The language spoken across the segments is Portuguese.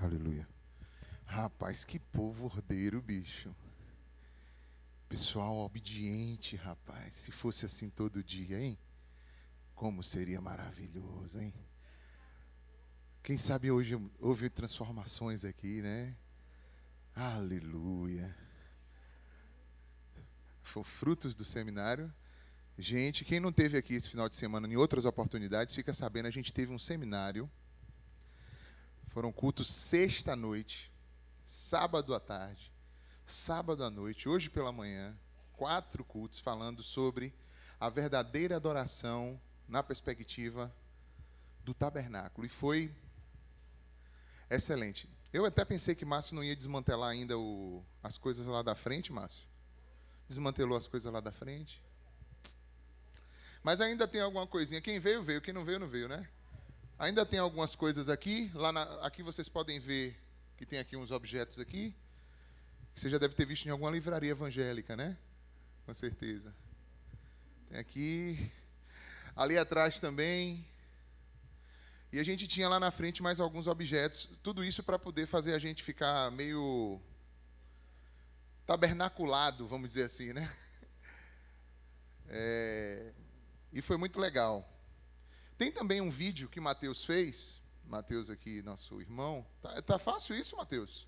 Aleluia. Rapaz, que povo ordeiro, bicho. Pessoal obediente, rapaz. Se fosse assim todo dia, hein? Como seria maravilhoso, hein? Quem sabe hoje houve transformações aqui, né? Aleluia. Foram frutos do seminário. Gente, quem não teve aqui esse final de semana, em outras oportunidades, fica sabendo, a gente teve um seminário. Foram cultos sexta-noite, sábado à tarde, sábado à noite, hoje pela manhã, 4 cultos falando sobre a verdadeira adoração na perspectiva do tabernáculo. E foi excelente. Eu até pensei que Márcio não ia desmantelar ainda as coisas lá da frente, Márcio. Desmantelou as coisas lá da frente. Mas ainda tem alguma coisinha. Quem veio, veio. Quem não veio, não veio, né? Ainda tem algumas coisas aqui. Aqui vocês podem ver que tem aqui uns objetos aqui, que você já deve ter visto em alguma livraria evangélica, né? Com certeza. Tem aqui. Ali atrás também. E a gente tinha lá na frente mais alguns objetos. Tudo isso para poder fazer a gente ficar meio tabernaculado, vamos dizer assim, né? E foi muito legal. Tem também um vídeo que Mateus fez. Mateus aqui, nosso irmão. Tá fácil isso, Mateus?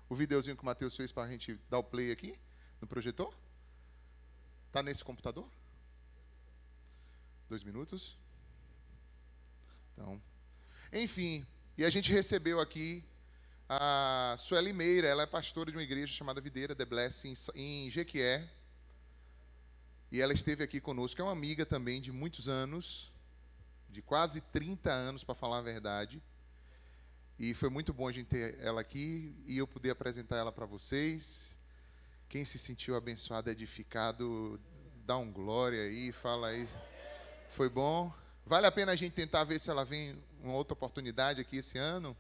O videozinho que o Mateus fez para a gente dar o play aqui no projetor? Tá nesse computador? 2 minutos. Então, enfim, e a gente recebeu aqui a Sueli Meira. Ela é pastora de uma igreja chamada Videira The Blessing em Jequié. E ela esteve aqui conosco. É uma amiga também de muitos anos, de quase 30 anos, para falar a verdade. E foi muito bom a gente ter ela aqui e eu poder apresentar ela para vocês. Quem se sentiu abençoado, edificado, dá um glória aí, fala aí. Foi bom? Vale a pena a gente tentar ver se ela vem uma outra oportunidade aqui esse ano?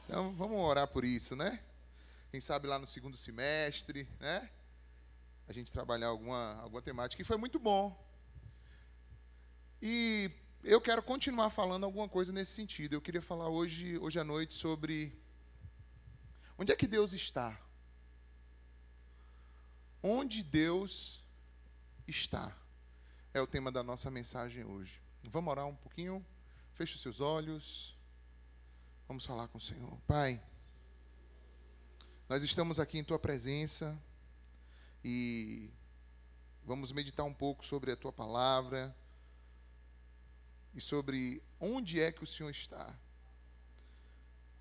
Então, vamos orar por isso, né? Quem sabe lá no segundo semestre, né? A gente trabalhar alguma temática. E foi muito bom. E eu quero continuar falando alguma coisa nesse sentido. Eu queria falar hoje à noite sobre onde é que Deus está. Onde Deus está. É o tema da nossa mensagem hoje. Vamos orar um pouquinho? Feche os seus olhos. Vamos falar com o Senhor. Pai, nós estamos aqui em Tua presença e vamos meditar um pouco sobre a Tua palavra e sobre onde é que o Senhor está.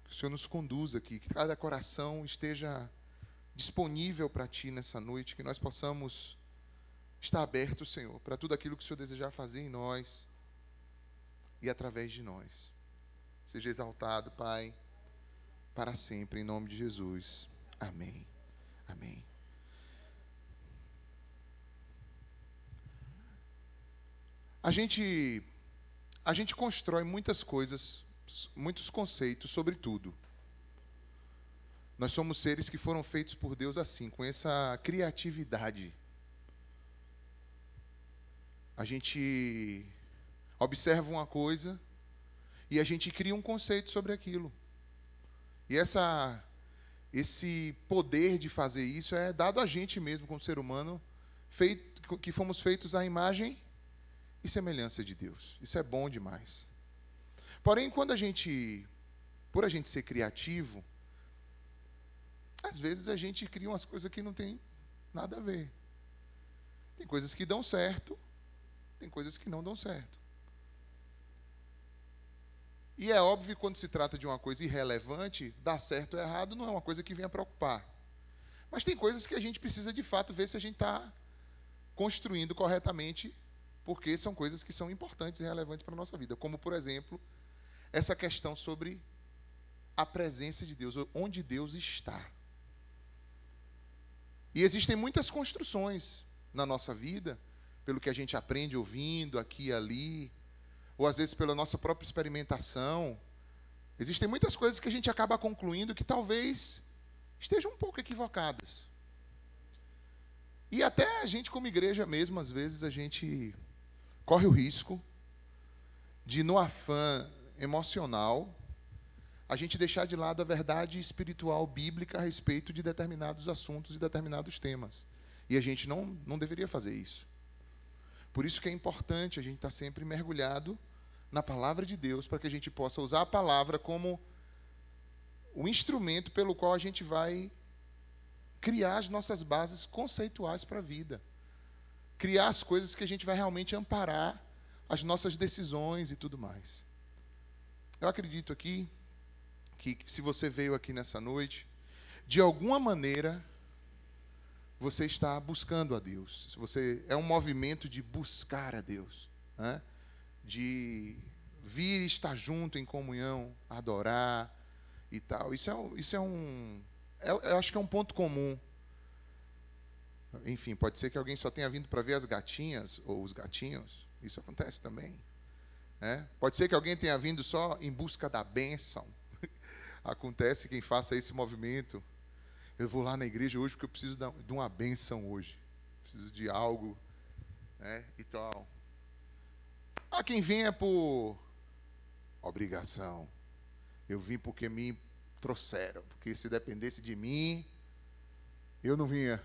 Que o Senhor nos conduza aqui, que cada coração esteja disponível para Ti nessa noite, que nós possamos estar abertos, Senhor, para tudo aquilo que o Senhor desejar fazer em nós e através de nós. Seja exaltado, Pai, para sempre, em nome de Jesus. Amém. Amém. A gente constrói muitas coisas, muitos conceitos sobre tudo. Nós somos seres que foram feitos por Deus assim, com essa criatividade. A gente observa uma coisa e a gente cria um conceito sobre aquilo. E esse poder de fazer isso é dado a gente mesmo, como ser humano, que fomos feitos à imagem e semelhança de Deus. Isso é bom demais. Porém, por a gente ser criativo, às vezes a gente cria umas coisas que não tem nada a ver. Tem coisas que dão certo, tem coisas que não dão certo. E é óbvio que quando se trata de uma coisa irrelevante, dar certo ou errado não é uma coisa que venha preocupar. Mas tem coisas que a gente precisa de fato ver se a gente está construindo corretamente, porque são coisas que são importantes e relevantes para a nossa vida. Como, por exemplo, essa questão sobre a presença de Deus, onde Deus está. E existem muitas construções na nossa vida, pelo que a gente aprende ouvindo aqui e ali, ou às vezes pela nossa própria experimentação. Existem muitas coisas que a gente acaba concluindo que talvez estejam um pouco equivocadas. E até a gente, como igreja mesmo, às vezes a gente corre o risco de, no afã emocional, a gente deixar de lado a verdade espiritual bíblica a respeito de determinados assuntos e determinados temas. E a gente não deveria fazer isso. Por isso que é importante a gente estar sempre mergulhado na palavra de Deus, para que a gente possa usar a palavra como o instrumento pelo qual a gente vai criar as nossas bases conceituais para a vida. Criar as coisas que a gente vai realmente amparar as nossas decisões e tudo mais. Eu acredito aqui que se você veio aqui nessa noite, de alguma maneira, você está buscando a Deus. Você é um movimento de buscar a Deus, né? De vir e estar junto em comunhão, adorar e tal. Eu acho que é um ponto comum. Enfim, pode ser que alguém só tenha vindo para ver as gatinhas ou os gatinhos. Isso acontece também, né? Pode ser que alguém tenha vindo só em busca da bênção. Acontece quem faça esse movimento. Eu vou lá na igreja hoje porque eu preciso de uma bênção hoje. Preciso de algo, né, e tal. Há quem venha por obrigação. Eu vim porque me trouxeram. Porque se dependesse de mim, eu não vinha.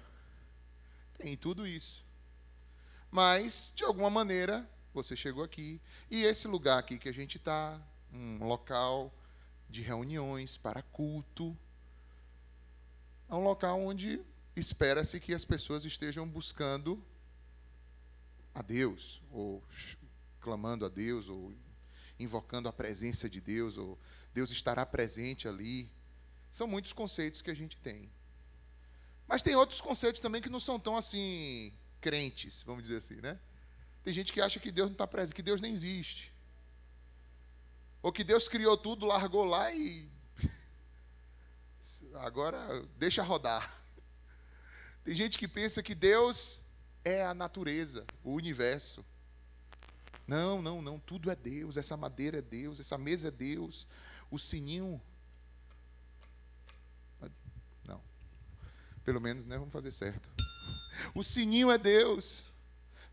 Tem tudo isso. Mas, de alguma maneira, você chegou aqui. E esse lugar aqui que a gente está, um local de reuniões para culto, é um local onde espera-se que as pessoas estejam buscando a Deus, ou clamando a Deus, ou invocando a presença de Deus, ou Deus estará presente ali. São muitos conceitos que a gente tem. Mas tem outros conceitos também que não são tão assim crentes, vamos dizer assim, né? Tem gente que acha que Deus não está presente, que Deus nem existe. Ou que Deus criou tudo, largou lá e agora deixa rodar. Tem gente que pensa que Deus é a natureza, o universo. Não, tudo é Deus, essa madeira é Deus, essa mesa é Deus, o sininho... Não, pelo menos, né, vamos fazer certo. O sininho é Deus,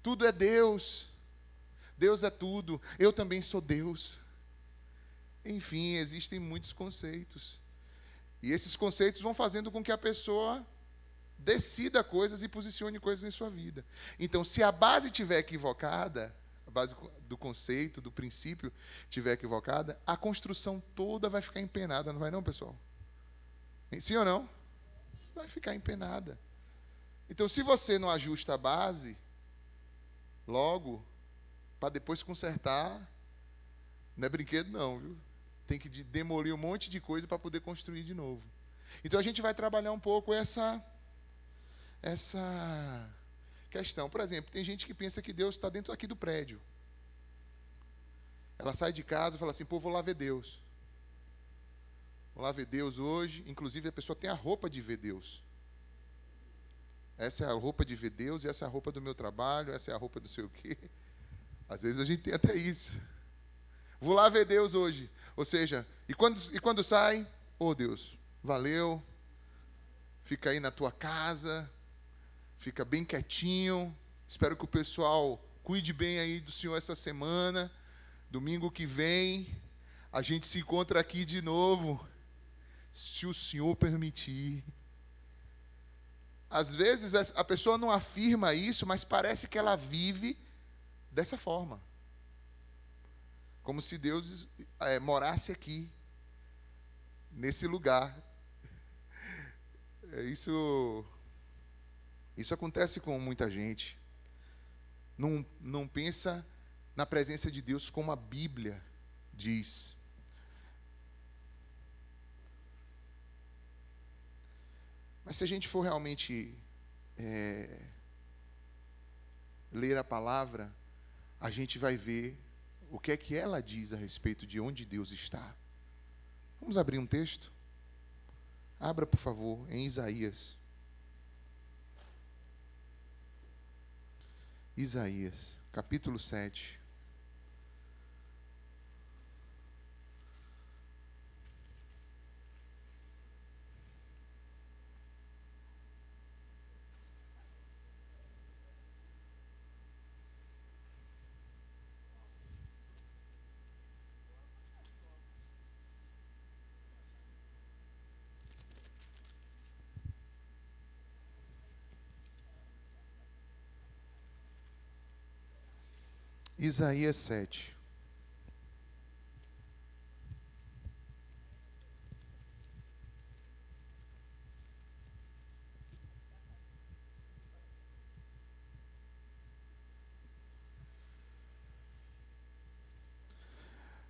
tudo é Deus, Deus é tudo, eu também sou Deus. Enfim, existem muitos conceitos. E esses conceitos vão fazendo com que a pessoa decida coisas e posicione coisas em sua vida. Então, se a base estiver equivocada, a base do conceito, do princípio estiver equivocada, a construção toda vai ficar empenada, não vai não, pessoal? Sim ou não? Vai ficar empenada. Então, se você não ajusta a base, logo, para depois consertar, não é brinquedo não, viu? Tem que demolir um monte de coisa para poder construir de novo. Então, a gente vai trabalhar um pouco essa questão. Por exemplo, tem gente que pensa que Deus está dentro aqui do prédio. Ela sai de casa e fala assim, pô, vou lá ver Deus. Vou lá ver Deus hoje. Inclusive, a pessoa tem a roupa de ver Deus. Essa é a roupa de ver Deus, e essa é a roupa do meu trabalho, essa é a roupa do sei o quê. Às vezes a gente tem até isso. Vou lá ver Deus hoje. Ou seja, e quando sai, oh Deus, valeu, fica aí na tua casa, fica bem quietinho, espero que o pessoal cuide bem aí do Senhor essa semana, domingo que vem, a gente se encontra aqui de novo, se o Senhor permitir. Às vezes a pessoa não afirma isso, mas parece que ela vive dessa forma. Como se Deus morasse aqui, nesse lugar. Isso acontece com muita gente. Não pensa na presença de Deus como a Bíblia diz. Mas se a gente for realmente ler a palavra, a gente vai ver o que é que ela diz a respeito de onde Deus está. Vamos abrir um texto? Abra, por favor, em Isaías. Isaías, capítulo 7. Isaías 7.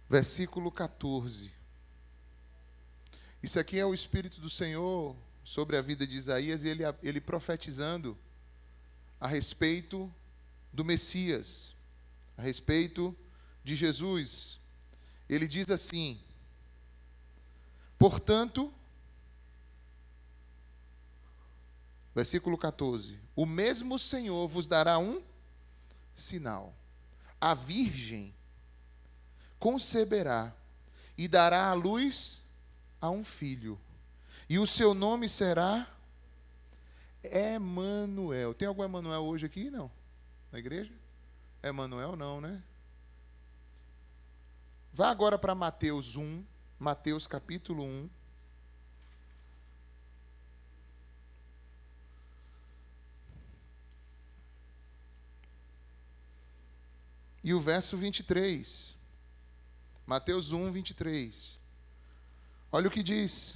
Versículo 14. Isso aqui é o Espírito do Senhor sobre a vida de Isaías e ele profetizando a respeito do Messias, a respeito de Jesus. Ele diz assim: portanto, versículo 14: o mesmo Senhor vos dará um sinal. A virgem conceberá e dará à luz a um filho, e o seu nome será Emanuel. Tem algum Emanuel hoje aqui? Não? Na igreja? Emanuel não, né? Vá agora para Mateus 1, Mateus capítulo 1. E o verso 23. Mateus 1, 23. Olha o que diz.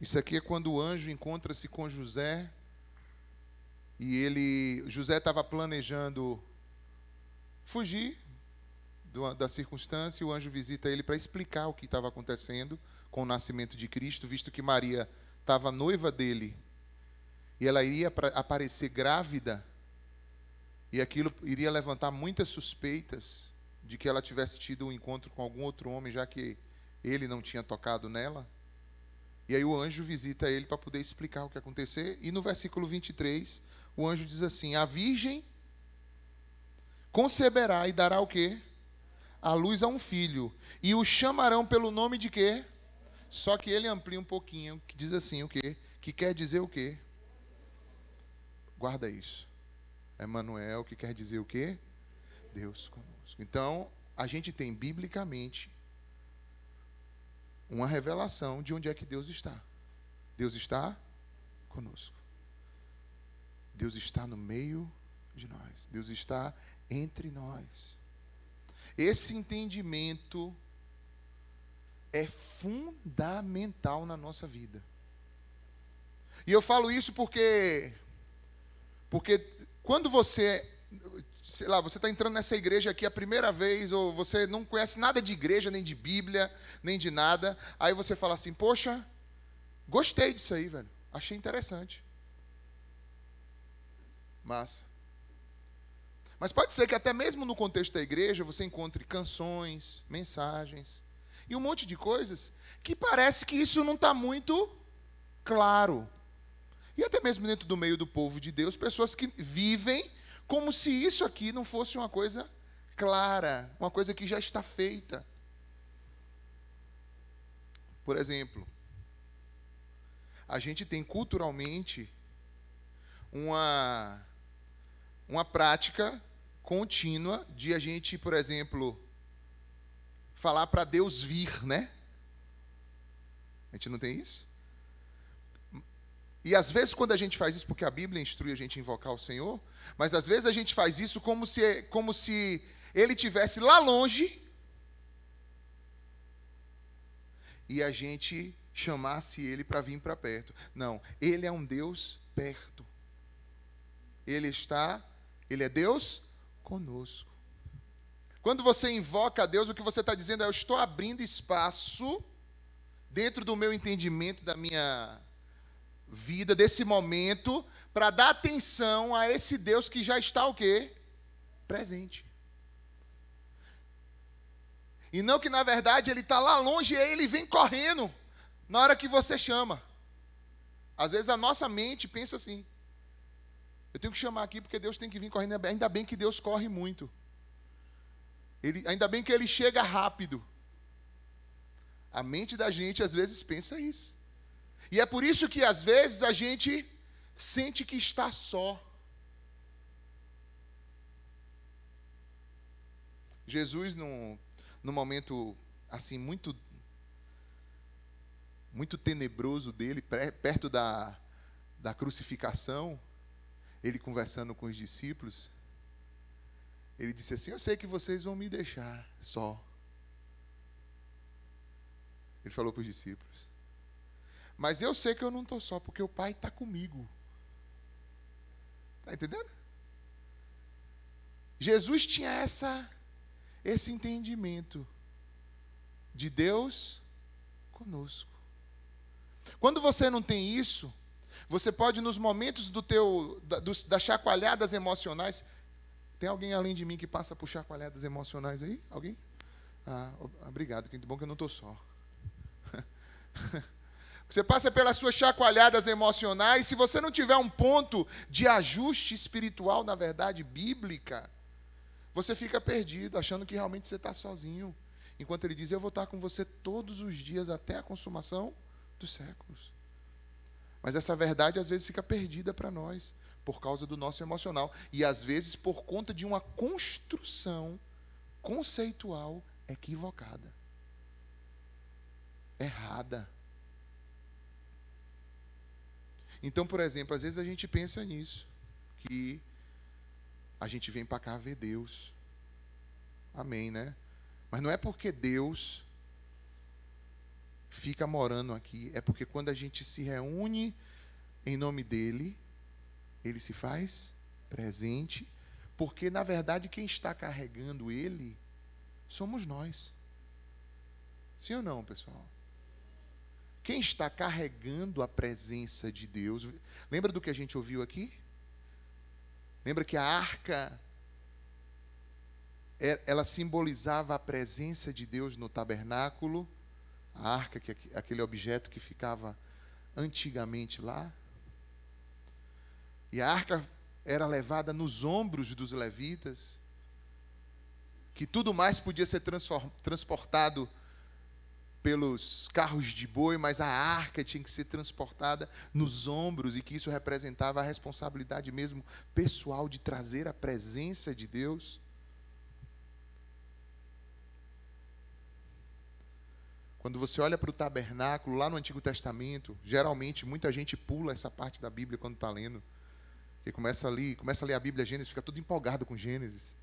Isso aqui é quando o anjo encontra-se com José. E José estava planejando fugir da circunstância, e o anjo visita ele para explicar o que estava acontecendo com o nascimento de Cristo, visto que Maria estava noiva dele, e ela iria aparecer grávida, e aquilo iria levantar muitas suspeitas de que ela tivesse tido um encontro com algum outro homem, já que ele não tinha tocado nela. E aí o anjo visita ele para poder explicar o que ia acontecer, e no versículo 23, o anjo diz assim: a virgem conceberá e dará o quê? A luz a um filho, e o chamarão pelo nome de quê? Só que ele amplia um pouquinho, que diz assim o quê? Que quer dizer o quê? Guarda isso. Emanuel, que quer dizer o quê? Deus conosco. Então, a gente tem biblicamente uma revelação de onde é que Deus está. Deus está conosco. Deus está no meio de nós. Deus está entre nós. Esse entendimento é fundamental na nossa vida. E eu falo isso porque quando você, sei lá, você está entrando nessa igreja aqui a primeira vez, ou você não conhece nada de igreja, nem de Bíblia, nem de nada, aí você fala assim: poxa, gostei disso aí, velho, achei interessante. Massa. Mas pode ser que até mesmo no contexto da igreja você encontre canções, mensagens e um monte de coisas que parece que isso não está muito claro. E até mesmo dentro do meio do povo de Deus, pessoas que vivem como se isso aqui não fosse uma coisa clara, uma coisa que já está feita. Por exemplo, a gente tem culturalmente uma prática contínua de a gente, por exemplo, falar para Deus vir, né? A gente não tem isso? E às vezes quando a gente faz isso, porque a Bíblia instrui a gente a invocar o Senhor, mas às vezes a gente faz isso como se Ele estivesse lá longe e a gente chamasse Ele para vir para perto. Não, Ele é um Deus perto. Ele é Deus conosco. Quando você invoca a Deus, o que você está dizendo é: eu estou abrindo espaço dentro do meu entendimento, da minha vida, desse momento, para dar atenção a esse Deus que já está o quê? Presente. E não que na verdade Ele está lá longe e aí Ele vem correndo na hora que você chama. Às vezes a nossa mente pensa assim: eu tenho que chamar aqui porque Deus tem que vir correndo. Ainda bem que Deus corre muito. Ainda bem que Ele chega rápido. A mente da gente às vezes pensa isso. E é por isso que às vezes a gente sente que está só. Jesus, num momento assim muito tenebroso dele, perto da crucificação, ele conversando com os discípulos, ele disse assim: eu sei que vocês vão me deixar só. Ele falou para os discípulos. Mas eu sei que eu não estou só, porque o Pai está comigo. Está entendendo? Jesus tinha esse entendimento de Deus conosco. Quando você não tem isso, você pode, nos momentos das chacoalhadas emocionais... Tem alguém além de mim que passa por chacoalhadas emocionais aí? Alguém? Obrigado, que bom que eu não estou só. Você passa pelas suas chacoalhadas emocionais. Se você não tiver um ponto de ajuste espiritual, na verdade, bíblica, você fica perdido, achando que realmente você está sozinho. Enquanto ele diz: eu vou estar com você todos os dias até a consumação dos séculos. Mas essa verdade às vezes fica perdida para nós, por causa do nosso emocional. E às vezes por conta de uma construção conceitual equivocada. Errada. Então, por exemplo, às vezes a gente pensa nisso, que a gente vem para cá ver Deus. Amém, né? Mas não é porque Deus fica morando aqui, é porque quando a gente se reúne em nome dele, ele se faz presente, porque na verdade quem está carregando ele somos nós. Sim ou não, pessoal? Quem está carregando a presença de Deus? Lembra do que a gente ouviu aqui? Lembra que a arca, ela simbolizava a presença de Deus no tabernáculo? A arca, que é aquele objeto que ficava antigamente lá. E a arca era levada nos ombros dos levitas, que tudo mais podia ser transportado pelos carros de boi, mas a arca tinha que ser transportada nos ombros, e que isso representava a responsabilidade mesmo pessoal de trazer a presença de Deus. Quando você olha para o tabernáculo, lá no Antigo Testamento, geralmente muita gente pula essa parte da Bíblia quando está lendo, e começa a ler a Bíblia, Gênesis, fica tudo empolgado com Gênesis.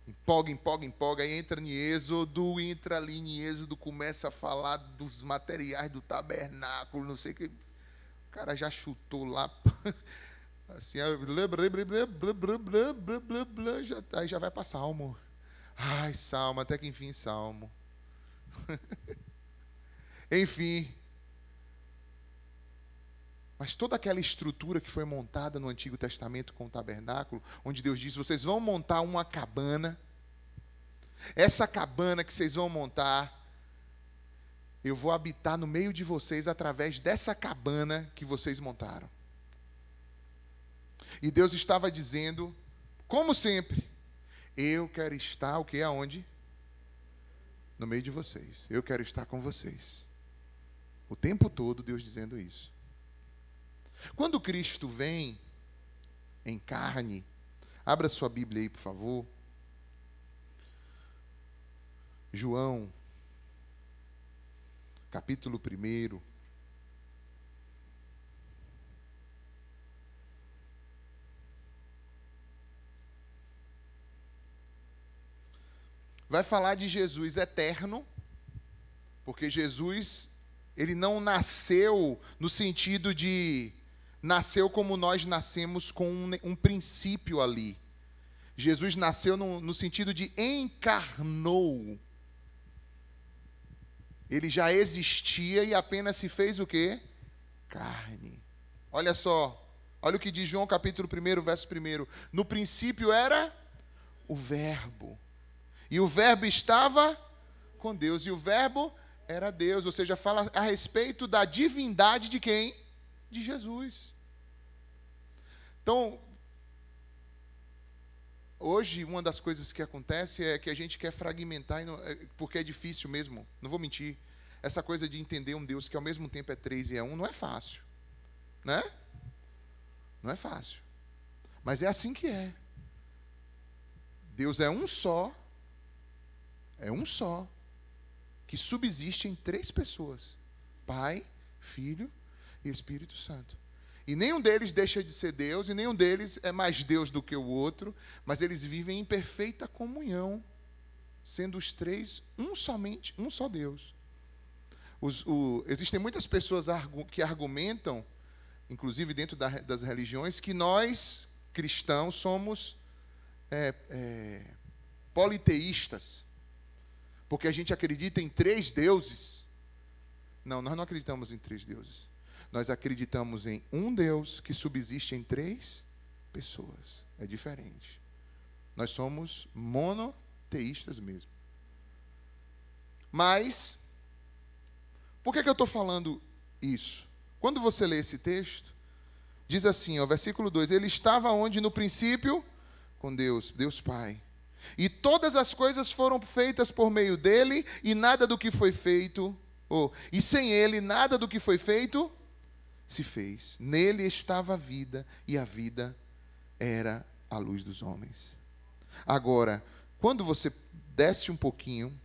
Empolga, aí entra em Êxodo, começa a falar dos materiais do tabernáculo, não sei o que. O cara já chutou lá, assim, aí já vai para Salmo. Ai, Salmo, até que enfim, Salmo. Enfim. Mas toda aquela estrutura que foi montada no Antigo Testamento com o tabernáculo, onde Deus diz: vocês vão montar uma cabana, essa cabana que vocês vão montar, eu vou habitar no meio de vocês através dessa cabana que vocês montaram. E Deus estava dizendo, como sempre: eu quero estar, o quê? Aonde? No meio de vocês. Eu quero estar com vocês. O tempo todo Deus dizendo isso. Quando Cristo vem em carne, abra sua Bíblia aí, por favor. João, capítulo 1. Vai falar de Jesus eterno, porque Jesus, ele não nasceu no sentido de... nasceu como nós nascemos, com um princípio ali. Jesus nasceu no sentido de encarnou. Ele já existia e apenas se fez o quê? Carne. Olha só, olha o que diz João capítulo 1, verso 1. No princípio era o Verbo. E o Verbo estava com Deus. E o Verbo era Deus. Ou seja, fala a respeito da divindade de quem? De Jesus. Então, hoje, uma das coisas que acontece é que a gente quer fragmentar, porque é difícil mesmo, não vou mentir. Essa coisa de entender um Deus que ao mesmo tempo é 3 e é 1, não é fácil. Né? Não é fácil. Mas é assim que é. Deus é um só, É um só, que subsiste em 3 pessoas: Pai, Filho e Espírito Santo. E nenhum deles deixa de ser Deus, e nenhum deles é mais Deus do que o outro, mas eles vivem em perfeita comunhão, sendo os 3 um só Deus. Existem muitas pessoas que argumentam, inclusive dentro das religiões, que nós, cristãos, somos politeístas, porque a gente acredita em 3 deuses. Não, nós não acreditamos em 3 deuses. Nós acreditamos em um Deus que subsiste em 3 pessoas. É diferente. Nós somos monoteístas mesmo. Mas, por que eu estou falando isso? Quando você lê esse texto, diz assim, ó, versículo 2: Ele estava onde no princípio? Com Deus, Deus Pai. E todas as coisas foram feitas por meio dele, e nada do que foi feito, e sem ele, nada do que foi feito se fez. Nele estava a vida, e a vida era a luz dos homens. Agora, quando você desce um pouquinho,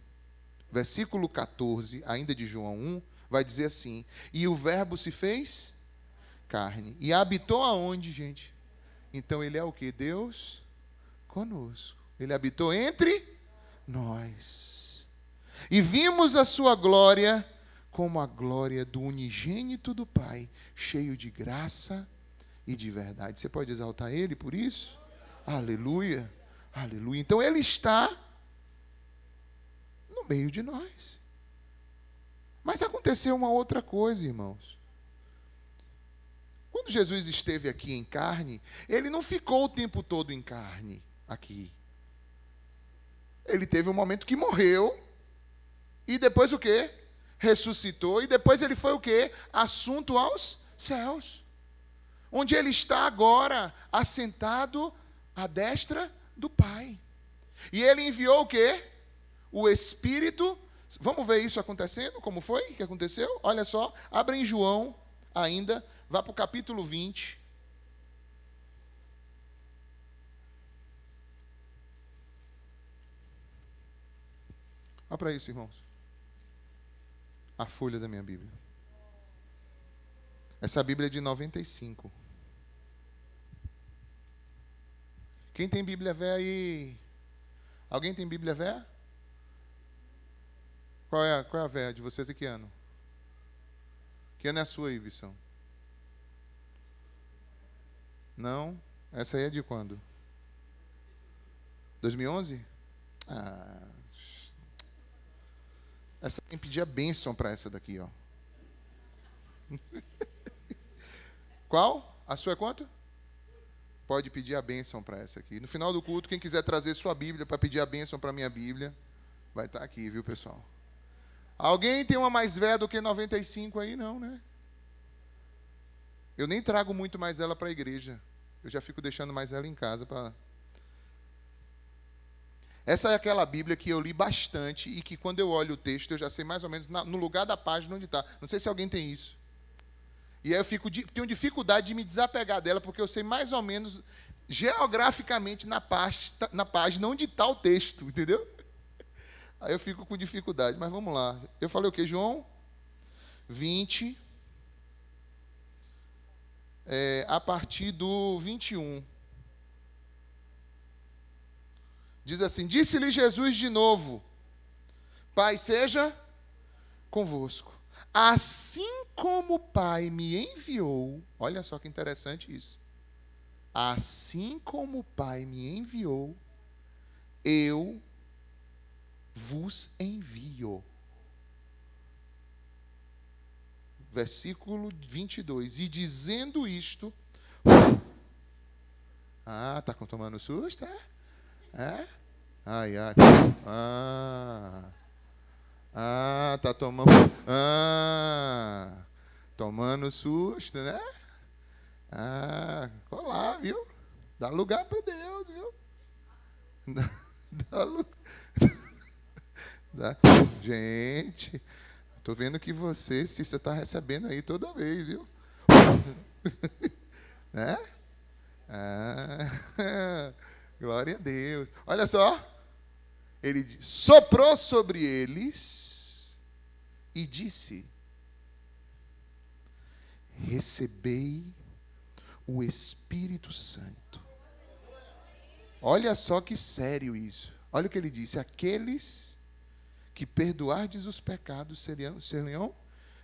versículo 14, ainda de João 1, vai dizer assim: e o verbo se fez carne. E habitou aonde, gente? Então ele é o quê? Deus conosco. Ele habitou entre nós. E vimos a sua glória como a glória do unigênito do Pai, cheio de graça e de verdade. Você pode exaltar ele por isso? Aleluia, aleluia. Então ele está no meio de nós. Mas aconteceu uma outra coisa, irmãos. Quando Jesus esteve aqui em carne, ele não ficou o tempo todo em carne aqui. Ele teve um momento que morreu, e depois o quê? Ressuscitou, e depois ele foi o quê? Assunto aos céus, onde ele está agora, assentado à destra do Pai. E ele enviou o quê? O Espírito. Vamos ver isso acontecendo? Como foi que aconteceu? Olha só, abra em João ainda, vá para o capítulo 20. Olha para isso, irmãos. A folha da minha Bíblia. Essa Bíblia é de 95. Quem tem Bíblia velha aí? Alguém tem Bíblia velha? Qual é a velha de vocês e que ano? Que ano é a sua aí, Vissão? Não? Essa aí é de quando? 2011? Ah. Essa tem que pedir a bênção para essa daqui, ó. Qual? A sua é quanto? Pode pedir a bênção para essa aqui. No final do culto, quem quiser trazer sua Bíblia para pedir a bênção para a minha Bíblia, vai estar aqui, viu, pessoal? Alguém tem uma mais velha do que 95 aí? Não, né? Eu nem trago muito mais ela para a igreja. Eu já fico deixando mais ela em casa para... Essa é aquela Bíblia que eu li bastante e que quando eu olho o texto, eu já sei mais ou menos no lugar da página onde está. Não sei se alguém tem isso. E aí eu tenho dificuldade de me desapegar dela, porque eu sei mais ou menos, geograficamente, na página onde está o texto, entendeu? Aí eu fico com dificuldade, mas vamos lá. Eu falei o quê, João? 20, a partir do 21. Diz assim: disse-lhe Jesus de novo: Pai seja convosco. Assim como o Pai me enviou, olha só que interessante isso. Assim como o Pai me enviou, eu vos envio. Versículo 22. E dizendo isto... Ah, está tomando susto, é? É? Ai, ai. Tá tomando... tomando susto, né? Olá, viu? Dá lugar para Deus, viu? Dá lugar... Gente, estou vendo que você está recebendo aí toda vez, viu? Né? Glória a Deus. Olha só. Ele soprou sobre eles e disse: recebei o Espírito Santo. Olha só que sério isso. Olha o que ele disse: aqueles que perdoardes os pecados seriam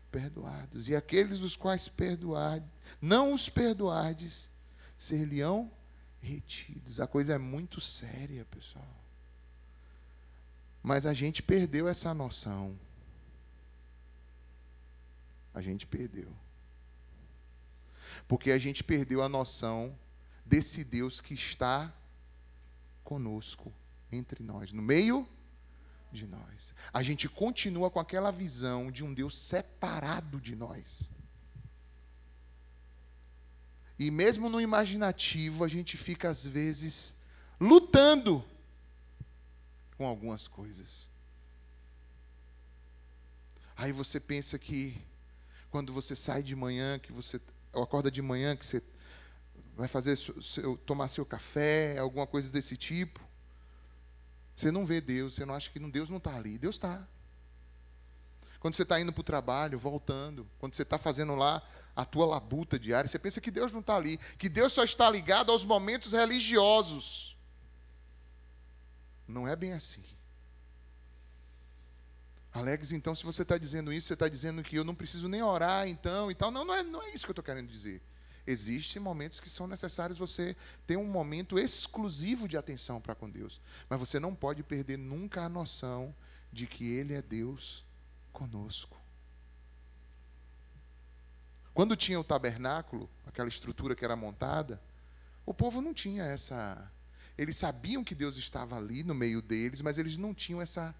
perdoados, e aqueles os quais não os perdoardes seriam retidos. A coisa é muito séria, pessoal. Mas a gente perdeu essa noção. A gente perdeu. Porque a gente perdeu a noção desse Deus que está conosco, entre nós, no meio de nós. A gente continua com aquela visão de um Deus separado de nós. E mesmo no imaginativo, a gente fica, às vezes, lutando com algumas coisas. Aí você pensa que, quando você sai de manhã, ou acorda de manhã, que você vai tomar seu café, alguma coisa desse tipo, você não vê Deus, você não acha que Deus não está ali. Deus está. Quando você está indo para o trabalho, voltando, quando você está fazendo lá a tua labuta diária, você pensa que Deus não está ali, que Deus só está ligado aos momentos religiosos. Não é bem assim. Alex, então, se você está dizendo isso, você está dizendo que eu não preciso nem orar, então, e tal. Não é isso que eu estou querendo dizer. Existem momentos que são necessários você ter um momento exclusivo de atenção para com Deus. Mas você não pode perder nunca a noção de que Ele é Deus conosco. Quando tinha o tabernáculo, aquela estrutura que era montada, o povo não tinha essa... Eles sabiam que Deus estava ali no meio deles, mas eles não tinham essa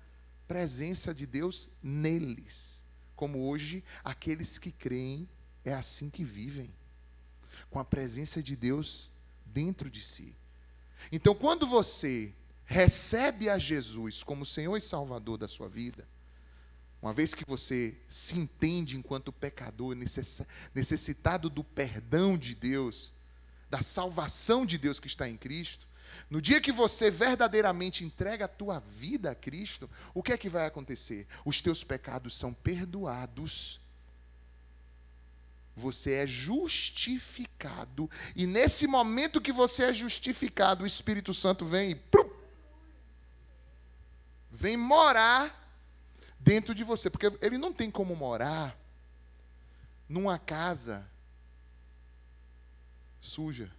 presença de Deus neles. Como hoje, aqueles que creem, é assim que vivem. Com a presença de Deus dentro de si. Então, quando você recebe a Jesus como Senhor e Salvador da sua vida, uma vez que você se entende enquanto pecador, necessitado do perdão de Deus, da salvação de Deus que está em Cristo, no dia que você verdadeiramente entrega a tua vida a Cristo, o que é que vai acontecer? Os teus pecados são perdoados. Você é justificado. E nesse momento que você é justificado, o Espírito Santo vem e vem morar dentro de você. Porque ele não tem como morar numa casa suja,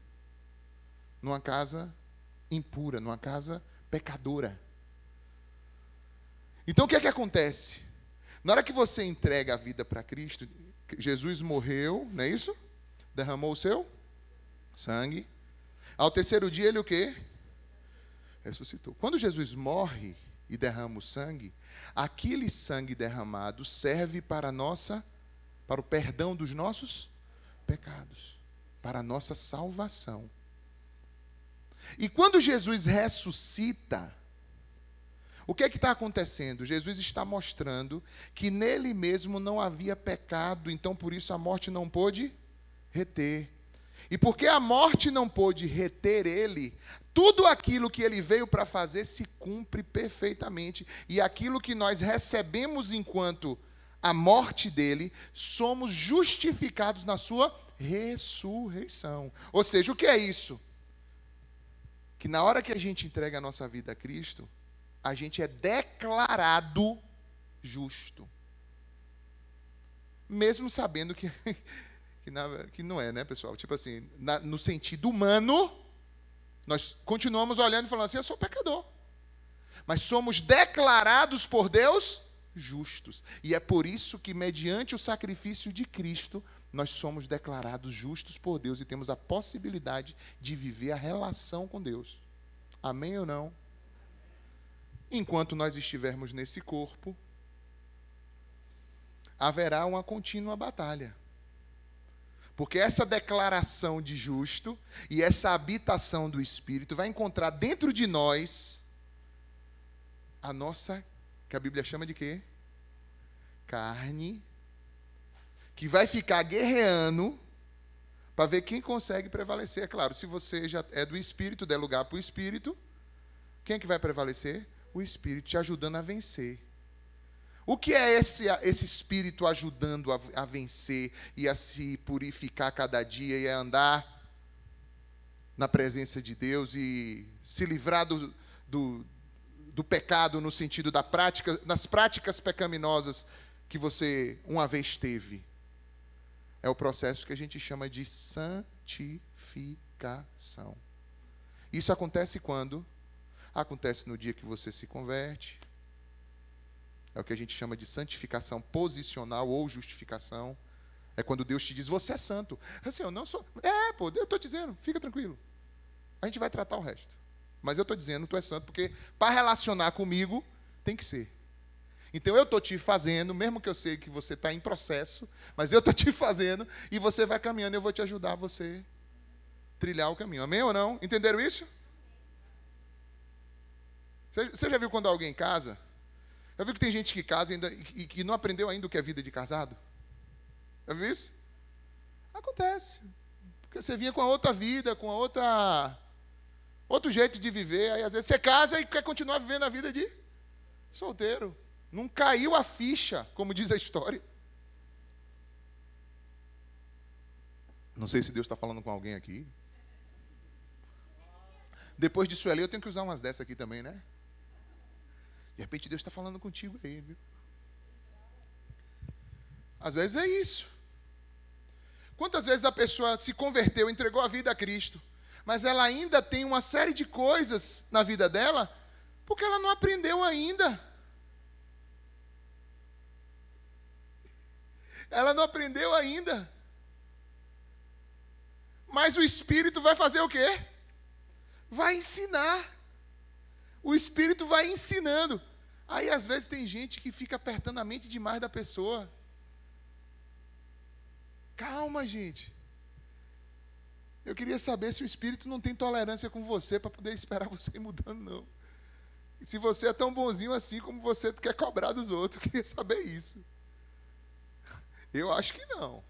numa casa impura, numa casa pecadora. Então o que é que acontece? Na hora que você entrega a vida para Cristo, Jesus morreu, não é isso? Derramou o seu sangue. Ao terceiro dia ele o quê? Ressuscitou. Quando Jesus morre e derrama o sangue, aquele sangue derramado serve para o perdão dos nossos pecados, para a nossa salvação. E quando Jesus ressuscita, o que é que está acontecendo? Jesus está mostrando que nele mesmo não havia pecado, então por isso a morte não pôde reter. E porque a morte não pôde reter ele, tudo aquilo que ele veio para fazer se cumpre perfeitamente. E aquilo que nós recebemos enquanto a morte dele, somos justificados na sua ressurreição. Ou seja, o que é isso? Que na hora que a gente entrega a nossa vida a Cristo, a gente é declarado justo. Mesmo sabendo que não é, né, pessoal? Tipo assim, no sentido humano, nós continuamos olhando e falando assim, eu sou pecador. Mas somos declarados por Deus justos. E é por isso que, mediante o sacrifício de Cristo, nós somos declarados justos por Deus e temos a possibilidade de viver a relação com Deus. Amém ou não? Enquanto nós estivermos nesse corpo, haverá uma contínua batalha. Porque essa declaração de justo e essa habitação do Espírito vai encontrar dentro de nós a nossa, que a Bíblia chama de quê? Carne, que vai ficar guerreando para ver quem consegue prevalecer. É claro, se você já é do Espírito, der lugar para o Espírito, quem é que vai prevalecer? O Espírito te ajudando a vencer. O que é esse Espírito ajudando a vencer e a se purificar cada dia e a andar na presença de Deus e se livrar do pecado no sentido das práticas pecaminosas que você uma vez teve? É o processo que a gente chama de santificação. Isso acontece quando? Acontece no dia que você se converte. É o que a gente chama de santificação posicional ou justificação. É quando Deus te diz, você é santo. Assim, eu não sou. Eu estou dizendo, fica tranquilo. A gente vai tratar o resto. Mas eu estou dizendo, tu é santo, porque para relacionar comigo, tem que ser. Então eu estou te fazendo, mesmo que eu sei que você está em processo, mas eu estou te fazendo, e você vai caminhando, eu vou te ajudar a você trilhar o caminho. Amém ou não? Entenderam isso? Você já viu quando alguém casa? Já viu que tem gente que casa ainda, e que não aprendeu ainda o que é vida de casado? Já viu isso? Acontece. Porque você vinha com a outra vida, com a outro jeito de viver, aí às vezes você casa e quer continuar vivendo a vida de solteiro. Não caiu a ficha, como diz a história. Não sei se Deus está falando com alguém aqui. Depois de Sueli, eu tenho que usar umas dessas aqui também, né? De repente Deus está falando contigo aí, viu? Às vezes é isso. Quantas vezes a pessoa se converteu, entregou a vida a Cristo, mas ela ainda tem uma série de coisas na vida dela, porque ela não aprendeu ainda. Ela não aprendeu ainda. Mas o Espírito vai fazer o quê? Vai ensinar. O Espírito vai ensinando. Aí, às vezes, tem gente que fica apertando a mente demais da pessoa. Calma, gente. Eu queria saber se o Espírito não tem tolerância com você para poder esperar você ir mudando, não. E se você é tão bonzinho assim como você quer cobrar dos outros. Eu queria saber isso. Eu acho que não.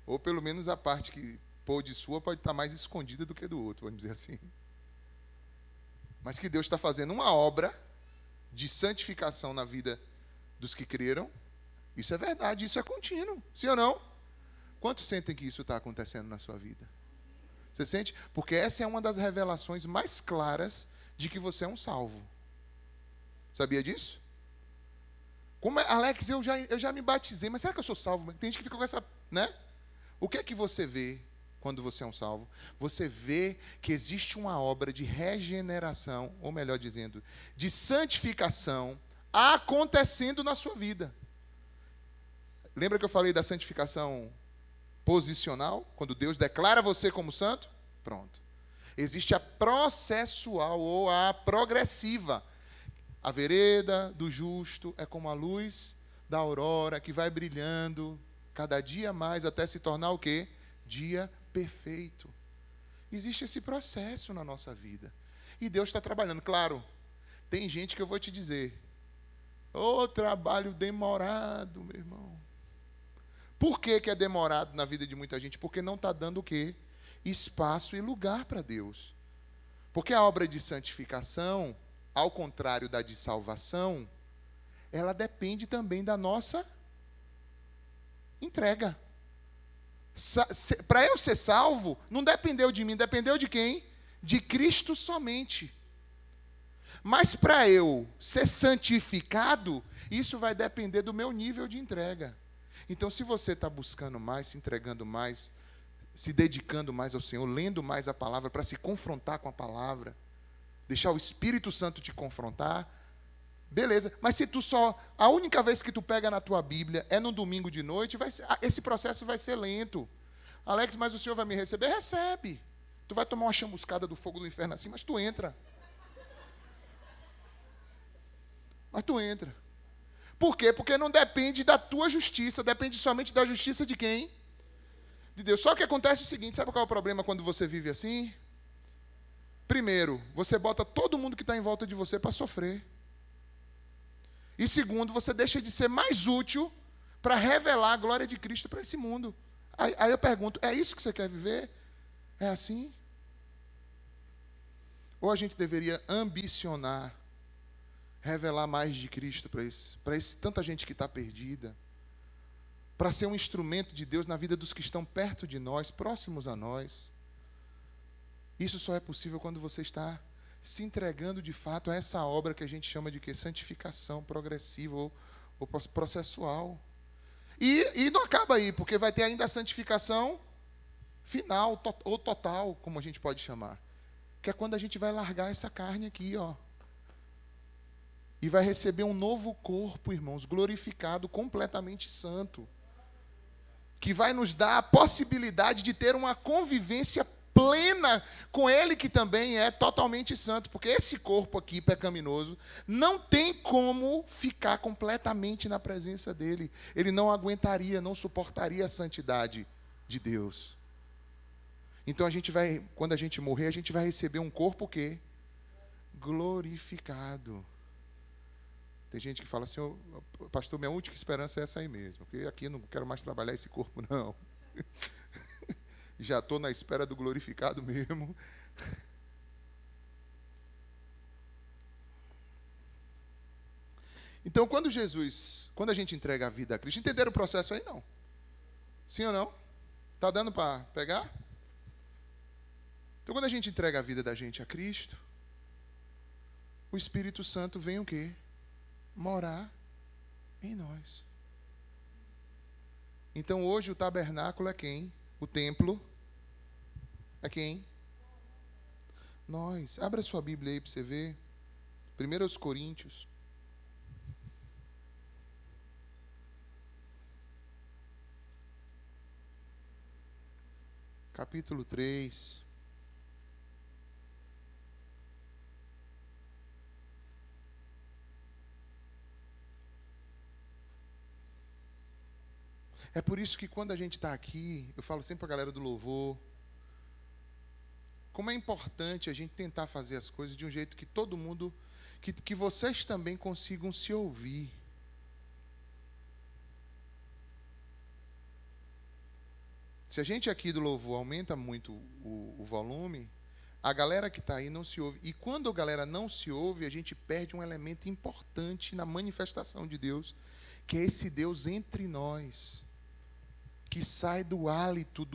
Ou pelo menos a parte que pôde sua pode estar mais escondida do que do outro, vamos dizer assim. Mas que Deus está fazendo uma obra de santificação na vida dos que creram, isso é verdade, isso é contínuo. Sim ou não? Quantos sentem que isso está acontecendo na sua vida? Você sente? Porque essa é uma das revelações mais claras de que você é um salvo. Sabia disso? Como Alex, eu já me batizei, mas será que eu sou salvo? Tem gente que fica com essa, né? O que é que você vê quando você é um salvo? Você vê que existe uma obra de regeneração, ou melhor dizendo, de santificação acontecendo na sua vida. Lembra que eu falei da santificação posicional? Quando Deus declara você como santo? Pronto. Existe a processual ou a progressiva. A vereda do justo é como a luz da aurora que vai brilhando cada dia mais até se tornar o quê? Dia perfeito. Existe esse processo na nossa vida. E Deus está trabalhando. Claro, tem gente que eu vou te dizer, trabalho demorado, meu irmão. Por que é demorado na vida de muita gente? Porque não está dando o quê? Espaço e lugar para Deus. Porque a obra de santificação, ao contrário da de salvação, ela depende também da nossa entrega. Para eu ser salvo, não dependeu de mim, dependeu de quem? De Cristo somente. Mas para eu ser santificado, isso vai depender do meu nível de entrega. Então, se você está buscando mais, se entregando mais, se dedicando mais ao Senhor, lendo mais a palavra para se confrontar com a palavra, deixar o Espírito Santo te confrontar, beleza. Mas se a única vez que tu pega na tua Bíblia é no domingo de noite, esse processo vai ser lento. Alex, mas o Senhor vai me receber? Recebe. Tu vai tomar uma chamuscada do fogo do inferno assim, mas tu entra. Mas tu entra. Por quê? Porque não depende da tua justiça, depende somente da justiça de quem? De Deus. Só que acontece o seguinte, sabe qual é o problema quando você vive assim? Primeiro, você bota todo mundo que está em volta de você para sofrer. E segundo, você deixa de ser mais útil para revelar a glória de Cristo para esse mundo. Aí eu pergunto, é isso que você quer viver? É assim? Ou a gente deveria ambicionar, revelar mais de Cristo para tanta gente que está perdida, para ser um instrumento de Deus na vida dos que estão perto de nós, próximos a nós. Isso só é possível quando você está se entregando de fato a essa obra que a gente chama de quê? Santificação progressiva ou processual. E não acaba aí, porque vai ter ainda a santificação final ou total, como a gente pode chamar. Que é quando a gente vai largar essa carne aqui, ó. E vai receber um novo corpo, irmãos, glorificado, completamente santo. Que vai nos dar a possibilidade de ter uma convivência plena com Ele, que também é totalmente santo. Porque esse corpo aqui, pecaminoso, não tem como ficar completamente na presença dEle. Ele não aguentaria, não suportaria a santidade de Deus. Então quando a gente morrer, a gente vai receber um corpo o quê? Glorificado. Tem gente que fala assim, pastor, minha única esperança é essa aí mesmo, porque aqui eu não quero mais trabalhar esse corpo, não. Já estou na espera do glorificado mesmo. Então, quando a gente entrega a vida a Cristo, entenderam o processo aí? Não. Sim ou não? Está dando para pegar? Então, quando a gente entrega a vida da gente a Cristo, o Espírito Santo vem o quê? Morar em nós. Então, hoje o tabernáculo é quem? O templo é quem? Nós. Abra sua Bíblia aí para você ver. 1 Coríntios. Capítulo 3. É por isso que quando a gente está aqui, eu falo sempre para a galera do louvor, como é importante a gente tentar fazer as coisas de um jeito que todo mundo, que vocês também consigam se ouvir. Se a gente aqui do louvor aumenta muito o volume, a galera que está aí não se ouve. E quando a galera não se ouve, a gente perde um elemento importante na manifestação de Deus, que é esse Deus entre nós, que sai do hálito,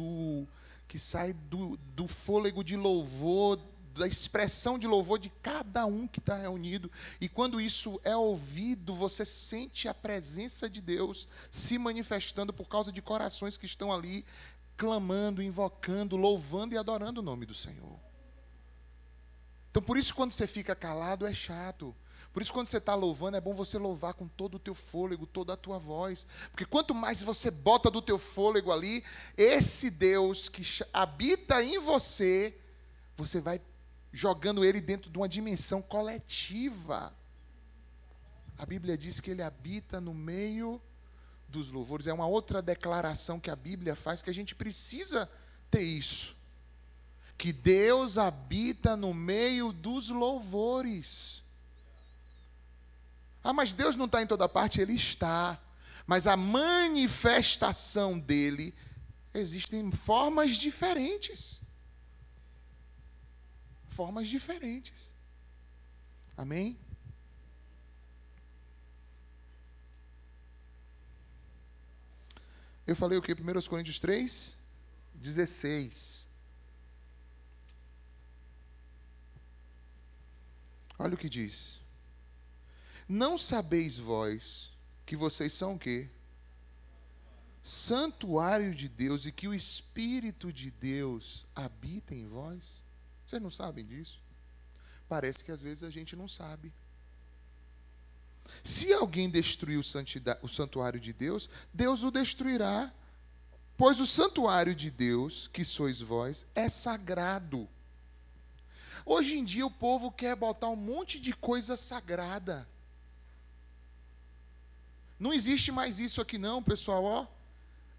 que sai do fôlego de louvor, da expressão de louvor de cada um que está reunido. E quando isso é ouvido, você sente a presença de Deus se manifestando por causa de corações que estão ali clamando, invocando, louvando e adorando o nome do Senhor. Então, por isso, quando você fica calado, é chato. Por isso, quando você está louvando, é bom você louvar com todo o teu fôlego, toda a tua voz. Porque quanto mais você bota do teu fôlego ali, esse Deus que habita em você, você vai jogando ele dentro de uma dimensão coletiva. A Bíblia diz que ele habita no meio dos louvores. É uma outra declaração que a Bíblia faz, que a gente precisa ter isso. Que Deus habita no meio dos louvores. Ah, mas Deus não está em toda parte? Ele está. Mas a manifestação dele existem formas diferentes. Formas diferentes. Amém? Eu falei o quê? 1 Coríntios 3, 16. Olha o que diz. Não sabeis vós que vocês são o quê? Santuário de Deus, e que o Espírito de Deus habita em vós? Vocês não sabem disso? Parece que às vezes a gente não sabe. Se alguém destruir o santuário de Deus, Deus o destruirá. Pois o santuário de Deus, que sois vós, é sagrado. Hoje em dia o povo quer botar um monte de coisa sagrada. Não existe mais isso aqui não, pessoal, ó.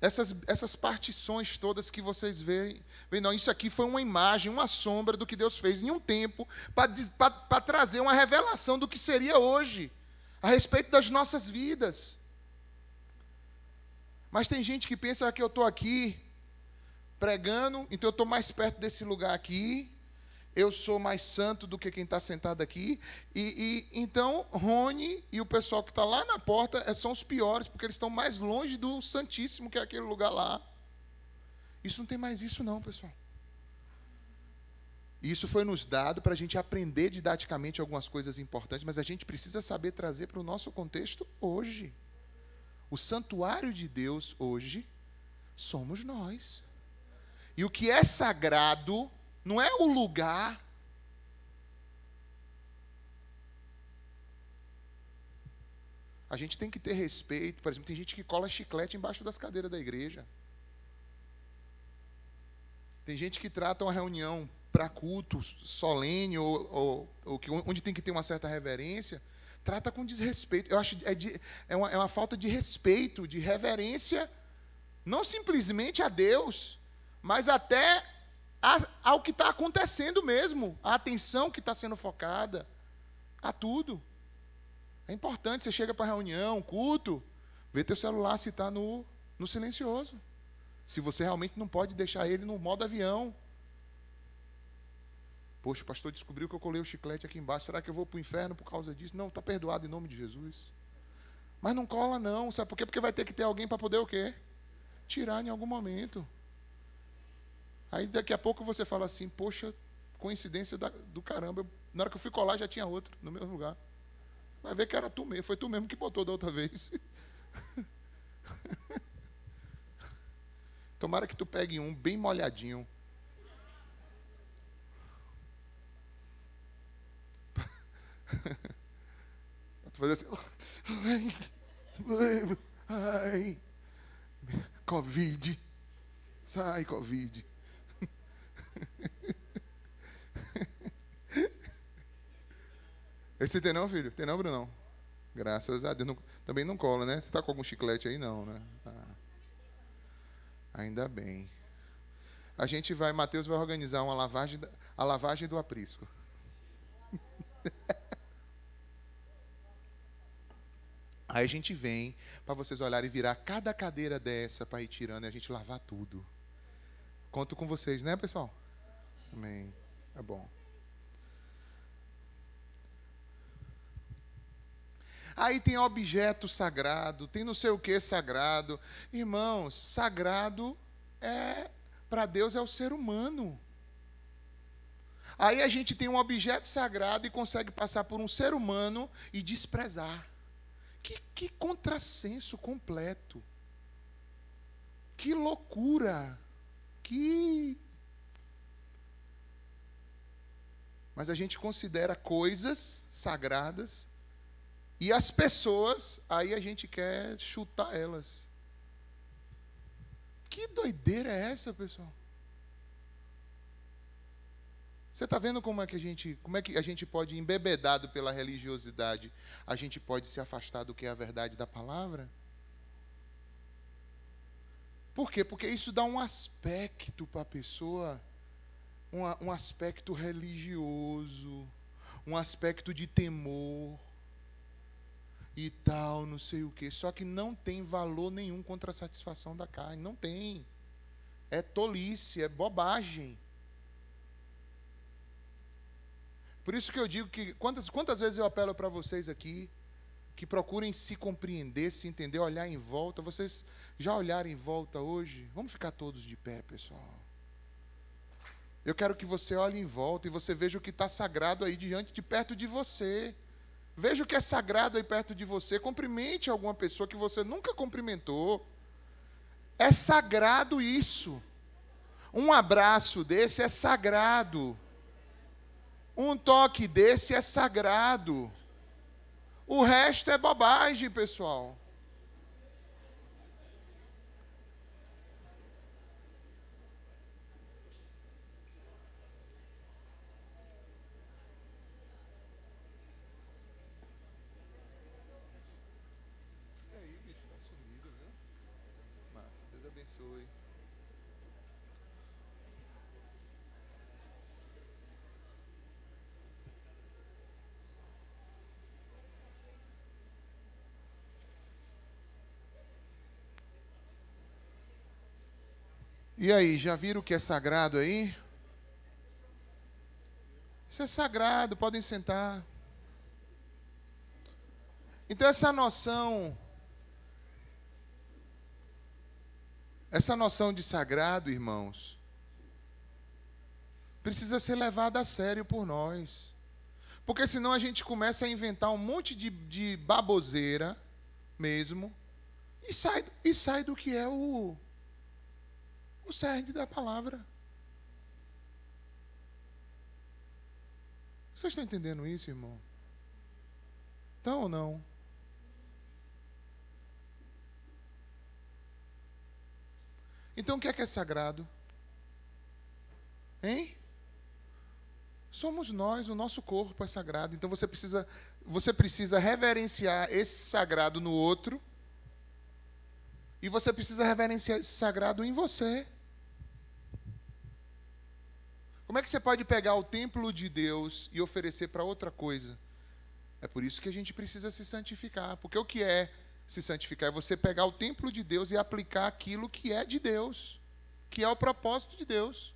Essas partições todas que vocês veem, não, isso aqui foi uma imagem, uma sombra do que Deus fez em um tempo, para trazer uma revelação do que seria hoje, a respeito das nossas vidas. Mas tem gente que pensa que eu estou aqui pregando, então eu estou mais perto desse lugar aqui, eu sou mais santo do que quem está sentado aqui. E então, Rony e o pessoal que está lá na porta são os piores, porque eles estão mais longe do Santíssimo, que é aquele lugar lá. Isso não tem mais isso não, pessoal. Isso foi nos dado para a gente aprender didaticamente algumas coisas importantes, mas a gente precisa saber trazer para o nosso contexto hoje. O santuário de Deus hoje somos nós. E o que é sagrado não é o lugar. A gente tem que ter respeito. Por exemplo, tem gente que cola chiclete embaixo das cadeiras da igreja. Tem gente que trata uma reunião para culto solene, onde tem que ter uma certa reverência, trata com desrespeito. Eu acho que é uma falta de respeito, de reverência, não simplesmente a Deus, mas até ao que está acontecendo mesmo, a atenção que está sendo focada, a tudo. É importante, você chega para a reunião, culto, vê teu celular se está no silencioso. Se você realmente não pode deixar ele no modo avião. Poxa, o pastor descobriu que eu colei o chiclete aqui embaixo, será que eu vou para o inferno por causa disso? Não, está perdoado em nome de Jesus. Mas não cola não, sabe por quê? Porque vai ter que ter alguém para poder o quê? Tirar em algum momento. Aí daqui a pouco você fala assim, poxa, coincidência do caramba, na hora que eu fui colar já tinha outro no mesmo lugar. Vai ver que era tu mesmo, foi tu mesmo que botou da outra vez. Tomara que tu pegue um bem molhadinho. Tu fazer assim, ai, Covid, sai Covid. Esse tem não, filho? Tem não, Brunão? Graças a Deus. Não, também não cola, né? Você está com algum chiclete aí? Não, né? Ainda bem. A gente vai, Mateus vai organizar a lavagem do aprisco. Aí a gente vem para vocês olharem e virar cada cadeira dessa para ir tirando e a gente lavar tudo. Conto com vocês, né, pessoal? Amém. É bom. Aí tem objeto sagrado, tem não sei o que sagrado. Irmãos, sagrado para Deus é o ser humano. Aí a gente tem um objeto sagrado e consegue passar por um ser humano e desprezar. Que contrassenso completo. Que loucura. Mas a gente considera coisas sagradas e as pessoas, aí a gente quer chutar elas. Que doideira é essa, pessoal? Você está vendo como é que a gente pode, embebedado pela religiosidade, a gente pode se afastar do que é a verdade da palavra? Por quê? Porque isso dá um aspecto para a pessoa, um aspecto religioso, um aspecto de temor e tal, não sei o quê. Só que não tem valor nenhum contra a satisfação da carne. Não tem. É tolice, é bobagem. Por isso que eu digo que, quantas vezes eu apelo para vocês aqui, que procurem se compreender, se entender, olhar em volta. Vocês já olharam em volta hoje? Vamos ficar todos de pé, pessoal. Eu quero que você olhe em volta e você veja o que está sagrado aí de perto de você. Veja o que é sagrado aí perto de você. Cumprimente alguma pessoa que você nunca cumprimentou. É sagrado isso. Um abraço desse é sagrado. Um toque desse é sagrado. O resto é bobagem, pessoal. E aí, bicho, tá sumido, viu? Massa, Deus abençoe. E aí, já viram o que é sagrado aí? Isso é sagrado, podem sentar. Então essa noção de sagrado, irmãos, precisa ser levada a sério por nós. Porque senão a gente começa a inventar um monte de baboseira mesmo e sai do que é o cerne da palavra. Vocês estão entendendo isso, irmão? Então ou não? Então o que é sagrado? Hein? Somos nós, o nosso corpo é sagrado. Então você precisa reverenciar esse sagrado no outro. E você precisa reverenciar esse sagrado em você. Como é que você pode pegar o templo de Deus e oferecer para outra coisa? É por isso que a gente precisa se santificar. Porque o que é se santificar? É você pegar o templo de Deus e aplicar aquilo que é de Deus, que é o propósito de Deus.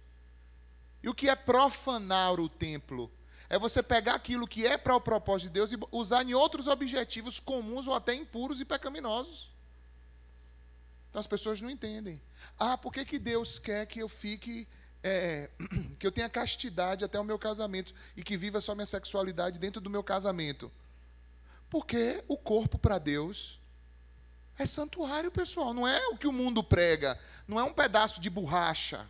E o que é profanar o templo? É você pegar aquilo que é para o propósito de Deus e usar em outros objetivos comuns ou até impuros e pecaminosos. Então as pessoas não entendem. Por que Deus quer que eu fique, que eu tenha castidade até o meu casamento e que viva só minha sexualidade dentro do meu casamento? Porque o corpo para Deus é santuário, pessoal. Não é o que o mundo prega. Não é um pedaço de borracha,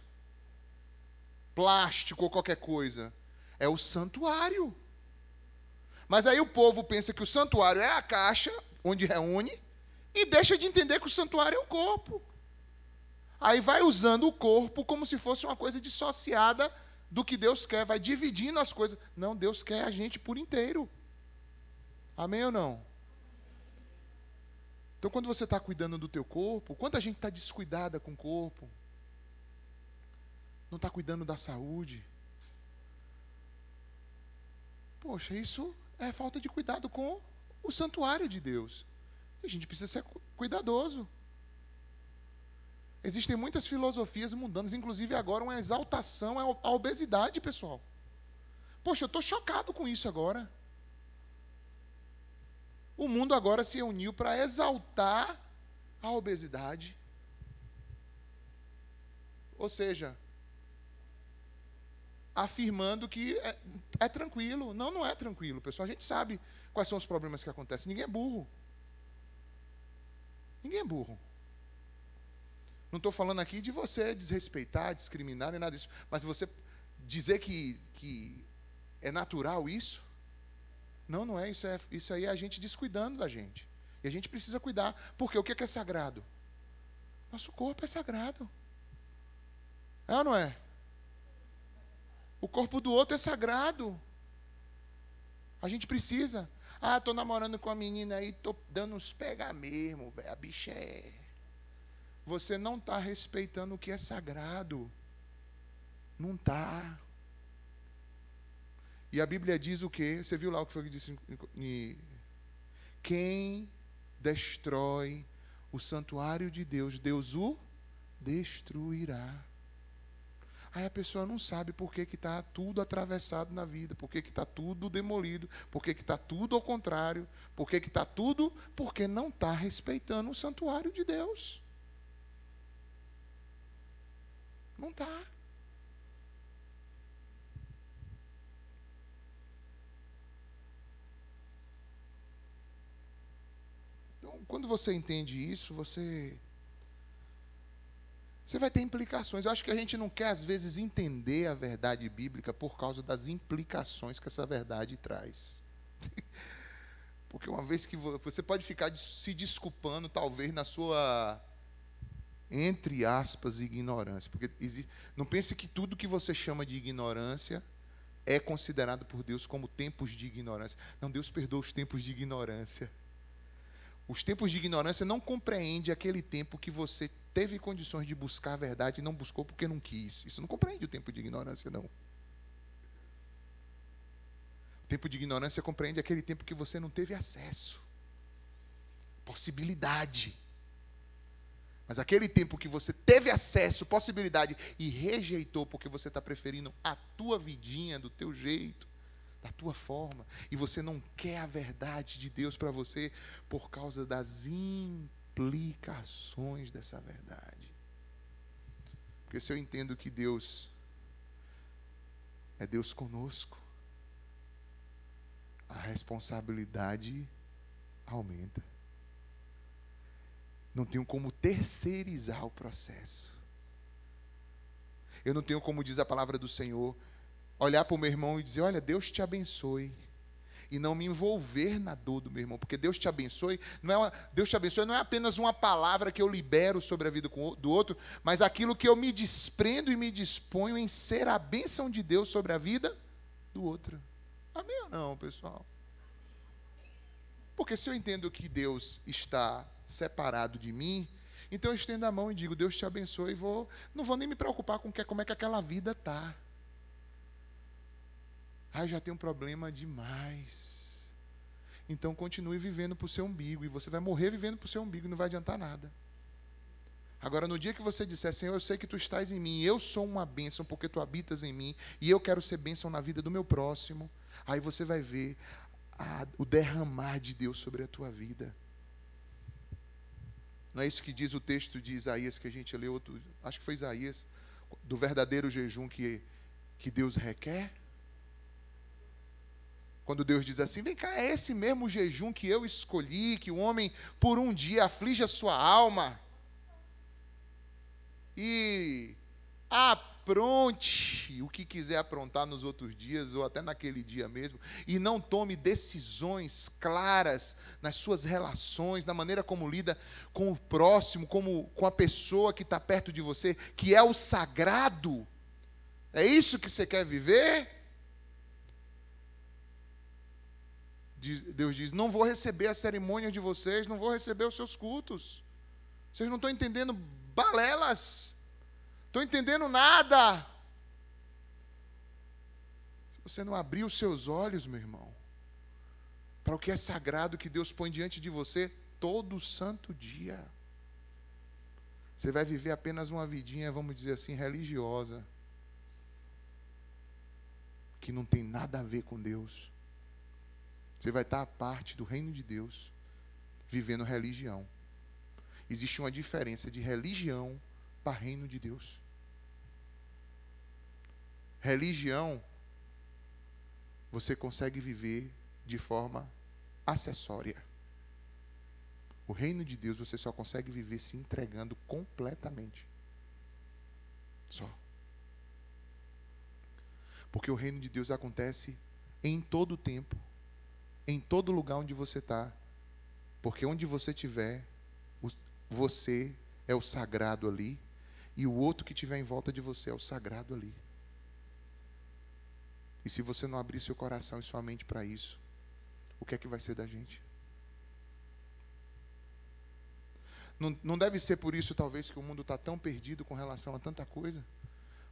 plástico ou qualquer coisa. É o santuário. Mas aí o povo pensa que o santuário é a caixa onde reúne e deixa de entender que o santuário é o corpo. Aí vai usando o corpo como se fosse uma coisa dissociada do que Deus quer, vai dividindo as coisas. Não, Deus quer a gente por inteiro. Amém ou não? Então, quando você está cuidando do teu corpo, quanta gente está descuidada com o corpo? Não está cuidando da saúde? Poxa, isso é falta de cuidado com o santuário de Deus. E a gente precisa ser cuidadoso. Existem muitas filosofias mundanas, inclusive agora uma exaltação à obesidade, pessoal. Poxa, eu estou chocado com isso agora. O mundo agora se uniu para exaltar a obesidade. Ou seja, afirmando que é tranquilo. Não, não é tranquilo, pessoal. A gente sabe quais são os problemas que acontecem. Ninguém é burro. Ninguém é burro. Não estou falando aqui de você desrespeitar, discriminar, nem nada disso. Mas você dizer que é natural isso? Não, não é. Isso aí é a gente descuidando da gente. E a gente precisa cuidar. Porque o que é sagrado? Nosso corpo é sagrado. É ou não é? O corpo do outro é sagrado. A gente precisa. Estou namorando com a menina aí, estou dando uns pega mesmo, véio, a bicha é... Você não está respeitando o que é sagrado. Não está. E a Bíblia diz o quê? Você viu lá o que foi que disse? Quem destrói o santuário de Deus, Deus o destruirá. Aí a pessoa não sabe por que está tudo atravessado na vida, por que está tudo demolido, por que está tudo ao contrário, por que está tudo, porque não está respeitando o santuário de Deus. Não está. Então, quando você entende isso, você vai ter implicações. Eu acho que a gente não quer, às vezes, entender a verdade bíblica por causa das implicações que essa verdade traz. Porque uma vez que você pode ficar se desculpando, talvez, na sua, entre aspas, ignorância. Porque não pense que tudo que você chama de ignorância é considerado por Deus como tempos de ignorância. Não, Deus perdoa os tempos de ignorância. Os tempos de ignorância não compreende aquele tempo que você teve condições de buscar a verdade e não buscou porque não quis. Isso não compreende o tempo de ignorância, não. O tempo de ignorância compreende aquele tempo que você não teve acesso, possibilidade. Mas aquele tempo que você teve acesso, possibilidade, e rejeitou porque você está preferindo a tua vidinha, do teu jeito, da tua forma, e você não quer a verdade de Deus para você por causa das implicações dessa verdade. Porque se eu entendo que Deus é Deus conosco, a responsabilidade aumenta. Não tenho como terceirizar o processo. Eu não tenho como, diz a palavra do Senhor, olhar para o meu irmão e dizer, olha, Deus te abençoe, e não me envolver na dor do meu irmão, porque Deus te abençoe não é apenas uma palavra que eu libero sobre a vida do outro, mas aquilo que eu me desprendo e me disponho em ser a bênção de Deus sobre a vida do outro. Amém ou não, pessoal? Porque se eu entendo que Deus está separado de mim, então eu estendo a mão e digo, Deus te abençoe, e não vou nem me preocupar com como é que aquela vida está. Já tem um problema demais. Então continue vivendo para o seu umbigo, e você vai morrer vivendo para o seu umbigo, e não vai adiantar nada. Agora, no dia que você disser, Senhor, eu sei que tu estás em mim, eu sou uma bênção porque tu habitas em mim, e eu quero ser bênção na vida do meu próximo, aí você vai ver o derramar de Deus sobre a tua vida. Não é isso que diz o texto de Isaías, que a gente leu, acho que foi Isaías, do verdadeiro jejum que Deus requer? Quando Deus diz assim, vem cá, é esse mesmo jejum que eu escolhi, que o homem por um dia aflige a sua alma e apronte o que quiser aprontar nos outros dias, ou até naquele dia mesmo, e não tome decisões claras nas suas relações, na maneira como lida com o próximo, com a pessoa que está perto de você, que é o sagrado. É isso que você quer viver? Deus diz, não vou receber a cerimônia de vocês, não vou receber os seus cultos. Vocês não estão entendendo balelas. Estão entendendo nada. Se você não abrir os seus olhos, meu irmão, para o que é sagrado que Deus põe diante de você todo santo dia, você vai viver apenas uma vidinha, vamos dizer assim, religiosa, que não tem nada a ver com Deus. Você vai estar à parte do reino de Deus, vivendo religião. Existe uma diferença de religião para reino de Deus. Religião, você consegue viver de forma acessória. O reino de Deus, você só consegue viver se entregando completamente. Só. Porque o reino de Deus acontece em todo o tempo, em todo lugar onde você está. Porque onde você estiver, você é o sagrado ali, e o outro que estiver em volta de você é o sagrado ali. E se você não abrir seu coração e sua mente para isso, o que é que vai ser da gente? Não deve ser por isso, talvez, que o mundo está tão perdido com relação a tanta coisa?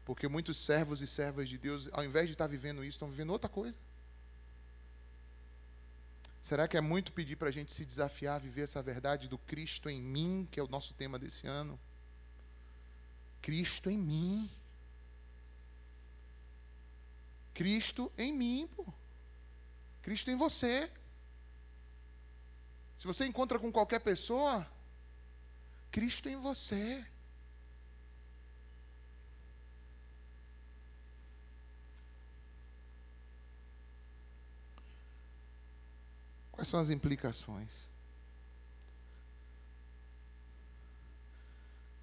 Porque muitos servos e servas de Deus, ao invés de estar vivendo isso, estão vivendo outra coisa. Será que é muito pedir para a gente se desafiar a viver essa verdade do Cristo em mim, que é o nosso tema desse ano? Cristo em mim. Cristo em mim, pô. Cristo em você. Se você encontra com qualquer pessoa, Cristo em você. Quais são as implicações?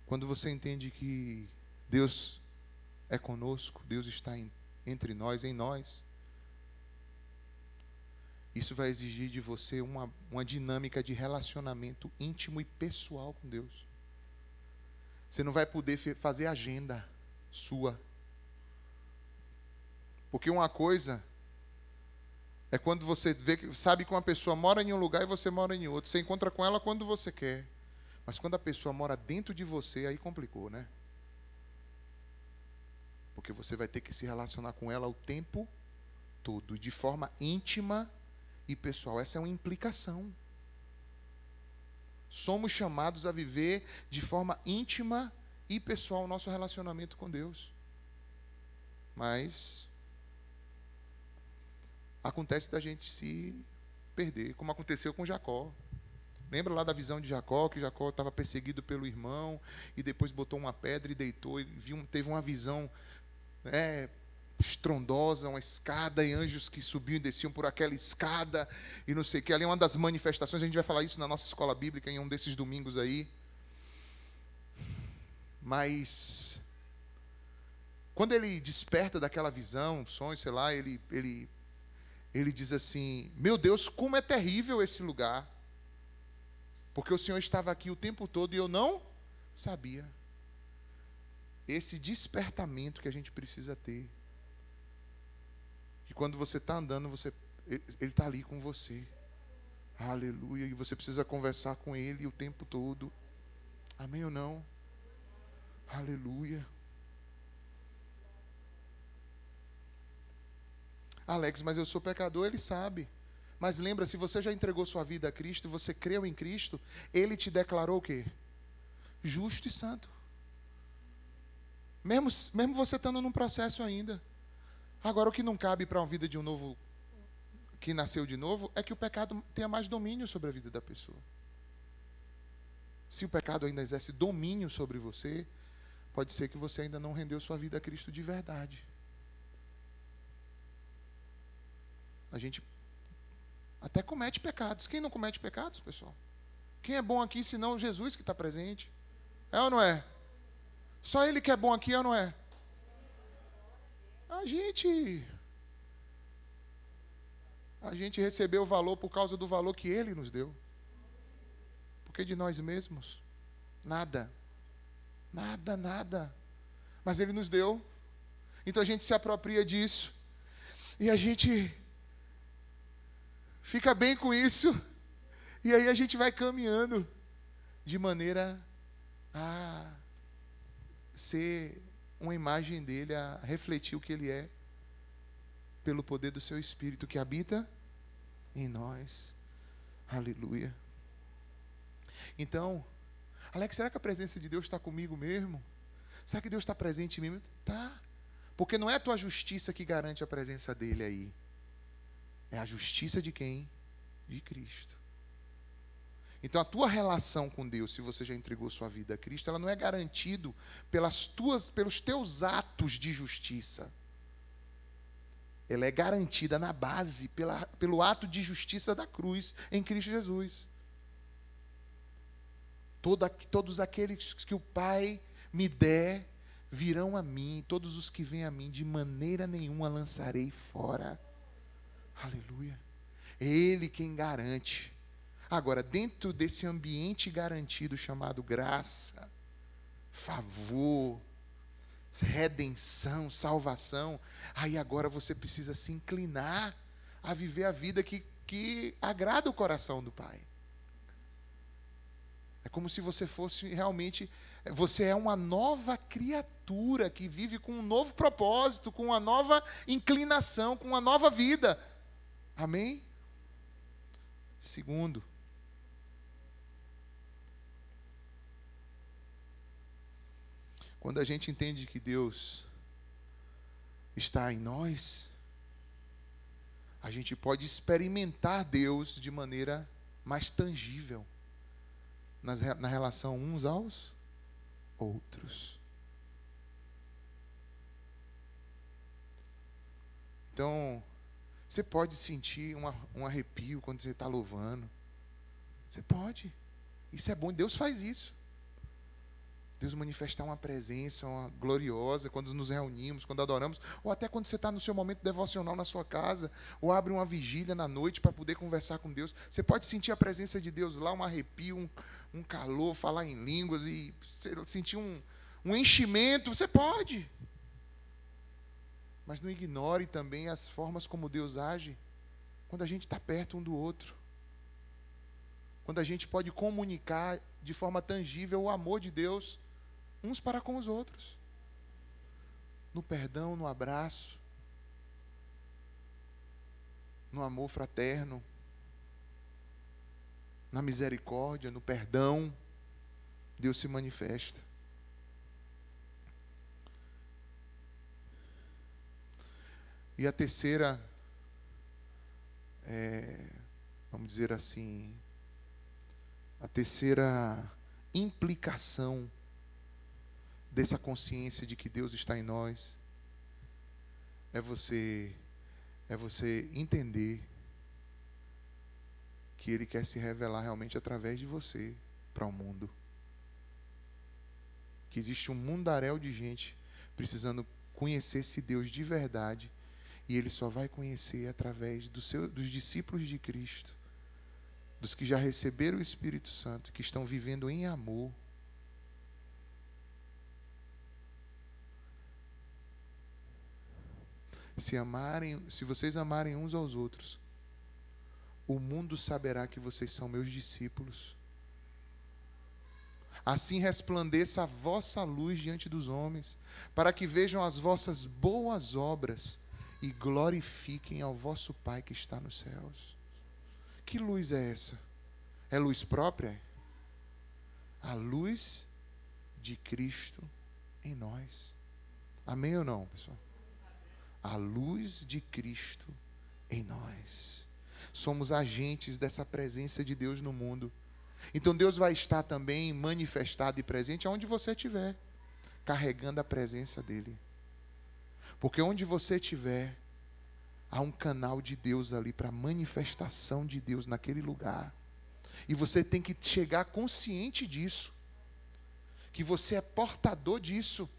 Quando você entende que Deus é conosco, Deus está entre nós, em nós, isso vai exigir de você uma dinâmica de relacionamento íntimo e pessoal com Deus. Você não vai poder fazer agenda sua. Porque uma coisa é quando você sabe que uma pessoa mora em um lugar e você mora em outro. Você encontra com ela quando você quer. Mas quando a pessoa mora dentro de você, aí complicou, né? Porque você vai ter que se relacionar com ela o tempo todo, de forma íntima e pessoal. Essa é uma implicação. Somos chamados a viver de forma íntima e pessoal o nosso relacionamento com Deus. Mas acontece da gente se perder, como aconteceu com Jacó. Lembra lá da visão de Jacó, que Jacó estava perseguido pelo irmão, e depois botou uma pedra e deitou, e teve uma visão, né, estrondosa, uma escada, e anjos que subiam e desciam por aquela escada, e não sei o que. Ali é uma das manifestações, a gente vai falar isso na nossa escola bíblica em um desses domingos aí. Mas quando ele desperta daquela visão, sonho, sei lá, ele diz assim: meu Deus, como é terrível esse lugar, porque o Senhor estava aqui o tempo todo e eu não sabia. Esse despertamento que a gente precisa ter, que quando você está andando, ele está ali com você, aleluia, e você precisa conversar com ele o tempo todo, amém ou não? Aleluia. Alex, mas eu sou pecador, ele sabe. Mas lembra, se você já entregou sua vida a Cristo, você creu em Cristo, ele te declarou o quê? Justo e santo. Mesmo você estando num processo ainda. Agora, o que não cabe para uma vida de um novo, que nasceu de novo, é que o pecado tenha mais domínio sobre a vida da pessoa. Se o pecado ainda exerce domínio sobre você, pode ser que você ainda não rendeu sua vida a Cristo de verdade. A gente até comete pecados. Quem não comete pecados, pessoal? Quem é bom aqui, senão Jesus que está presente? É ou não é? Só Ele que é bom aqui, é ou não é? A gente recebeu o valor por causa do valor que Ele nos deu. Porque de nós mesmos, nada. Nada, nada. Mas Ele nos deu. Então a gente se apropria disso. E a gente fica bem com isso. E aí a gente vai caminhando de maneira a ser uma imagem dele, a refletir o que ele é, pelo poder do seu Espírito que habita em nós. Aleluia. Então, Alex, será que a presença de Deus está comigo mesmo? Será que Deus está presente em mim? Tá. Porque não é a tua justiça que garante a presença dele aí. É a justiça de quem? De Cristo. Então a tua relação com Deus, se você já entregou sua vida a Cristo, ela não é garantido pelos teus atos de justiça. Ela é garantida na base pelo ato de justiça da cruz em Cristo Jesus. Todos aqueles que o Pai me der virão a mim, todos os que vêm a mim, de maneira nenhuma lançarei fora. Aleluia. É Ele quem garante. Agora, dentro desse ambiente garantido chamado graça, favor, redenção, salvação, aí agora você precisa se inclinar a viver a vida que agrada o coração do Pai. É como se você fosse realmente, você é uma nova criatura que vive com um novo propósito, com uma nova inclinação, com uma nova vida. Amém? Segundo, quando a gente entende que Deus está em nós, a gente pode experimentar Deus de maneira mais tangível na relação uns aos outros. Então, você pode sentir um arrepio quando você está louvando. Você pode. Isso é bom. Deus faz isso. Deus manifestar uma presença gloriosa quando nos reunimos, quando adoramos, ou até quando você está no seu momento devocional na sua casa, ou abre uma vigília na noite para poder conversar com Deus. Você pode sentir a presença de Deus lá, um arrepio, um calor, falar em línguas e sentir um enchimento. Você pode. Mas não ignore também as formas como Deus age quando a gente está perto um do outro. Quando a gente pode comunicar de forma tangível o amor de Deus uns para com os outros. No perdão, no abraço, no amor fraterno, na misericórdia, no perdão, Deus se manifesta. E a terceira vamos dizer assim, a terceira implicação dessa consciência de que Deus está em nós é você entender que Ele quer se revelar realmente através de você para o mundo. Que existe um mundaréu de gente precisando conhecer esse Deus de verdade, e Ele só vai conhecer através dos discípulos de Cristo, dos que já receberam o Espírito Santo, que estão vivendo em amor. Se vocês amarem uns aos outros, o mundo saberá que vocês são meus discípulos. Assim resplandeça a vossa luz diante dos homens, para que vejam as vossas boas obras e glorifiquem ao vosso Pai que está nos céus. Que luz é essa? É luz própria? A luz de Cristo em nós. Amém ou não, pessoal? A luz de Cristo em nós. Somos agentes dessa presença de Deus no mundo. Então Deus vai estar também manifestado e presente aonde você estiver, carregando a presença dEle. Porque onde você estiver, há um canal de Deus ali para manifestação de Deus naquele lugar. E você tem que chegar consciente disso, que você é portador disso.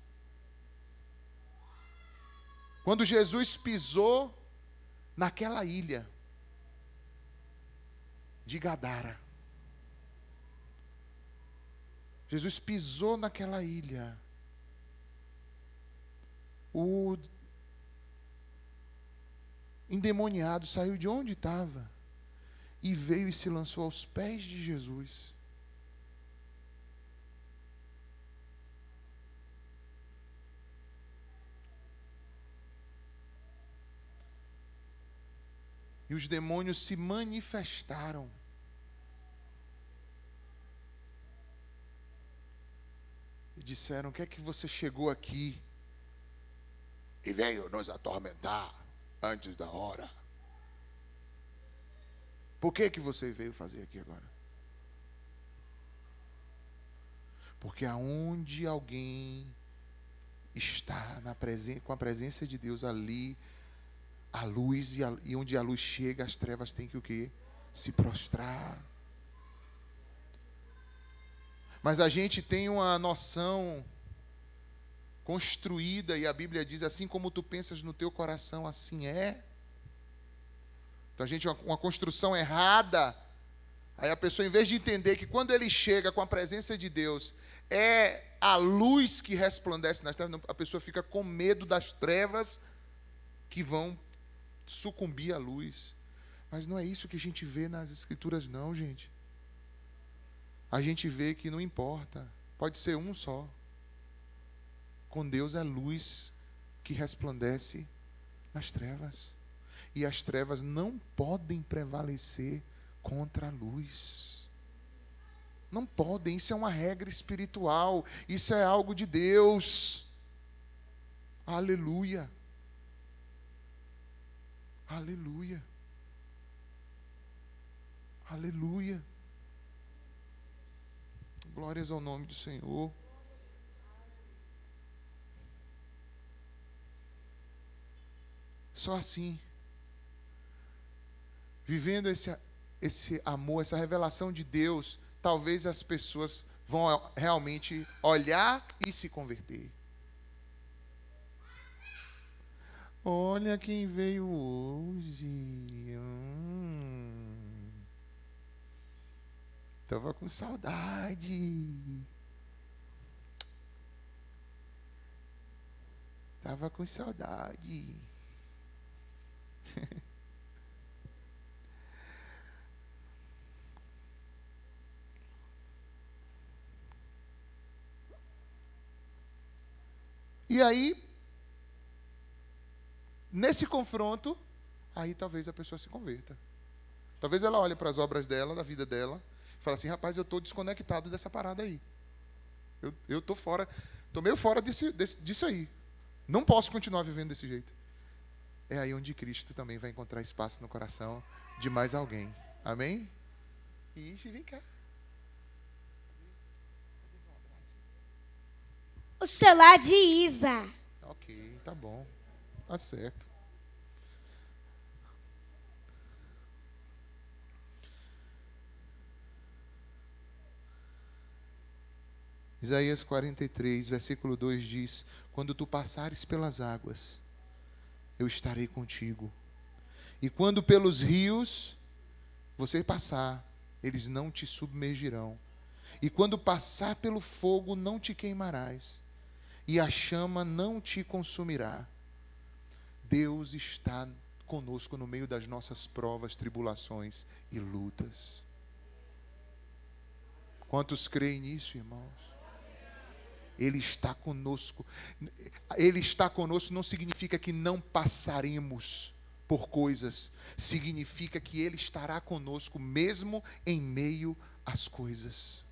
Quando Jesus pisou naquela ilha de Gadara, Jesus pisou naquela ilha, o endemoniado saiu de onde estava e veio e se lançou aos pés de Jesus. E os demônios se manifestaram. E disseram: o que é que você chegou aqui e veio nos atormentar antes da hora? Por que você veio fazer aqui agora? Porque aonde alguém está com a presença de Deus ali, a luz, e onde a luz chega, as trevas têm que o quê? Se prostrar. Mas a gente tem uma noção construída, e a Bíblia diz: assim como tu pensas no teu coração, assim é. Então a gente tem uma construção errada. Aí a pessoa, em vez de entender que quando ele chega com a presença de Deus, é a luz que resplandece nas trevas, a pessoa fica com medo das trevas que vão sucumbir à luz. Mas não é isso que a gente vê nas Escrituras, não, gente. A gente vê que não importa, pode ser um só. Com Deus é luz que resplandece nas trevas. E as trevas não podem prevalecer contra a luz. Não podem, isso é uma regra espiritual, isso é algo de Deus. Aleluia. Aleluia. Aleluia. Glórias ao nome do Senhor. Só assim, vivendo esse amor, essa revelação de Deus, talvez as pessoas vão realmente olhar e se converter. Olha quem veio hoje. Estava com saudade. Estava com saudade. E aí, nesse confronto, aí talvez a pessoa se converta. Talvez ela olhe para as obras dela, da vida dela, e fale assim: rapaz, eu estou desconectado dessa parada aí. Eu estou fora, estou meio fora disso aí. Não posso continuar vivendo desse jeito. é aí onde Cristo também vai encontrar espaço no coração de mais alguém. Amém? E vem cá. O celular de Isa. Ok, tá bom. Tá certo. Isaías 43, versículo 2 diz: quando tu passares pelas águas, eu estarei contigo. E quando pelos rios você passar, eles não te submergirão. E quando passar pelo fogo, não te queimarás. E a chama não te consumirá. Deus está conosco no meio das nossas provas, tribulações e lutas. Quantos creem nisso, irmãos? Ele está conosco. Ele está conosco não significa que não passaremos por coisas. Significa que Ele estará conosco mesmo em meio às coisas.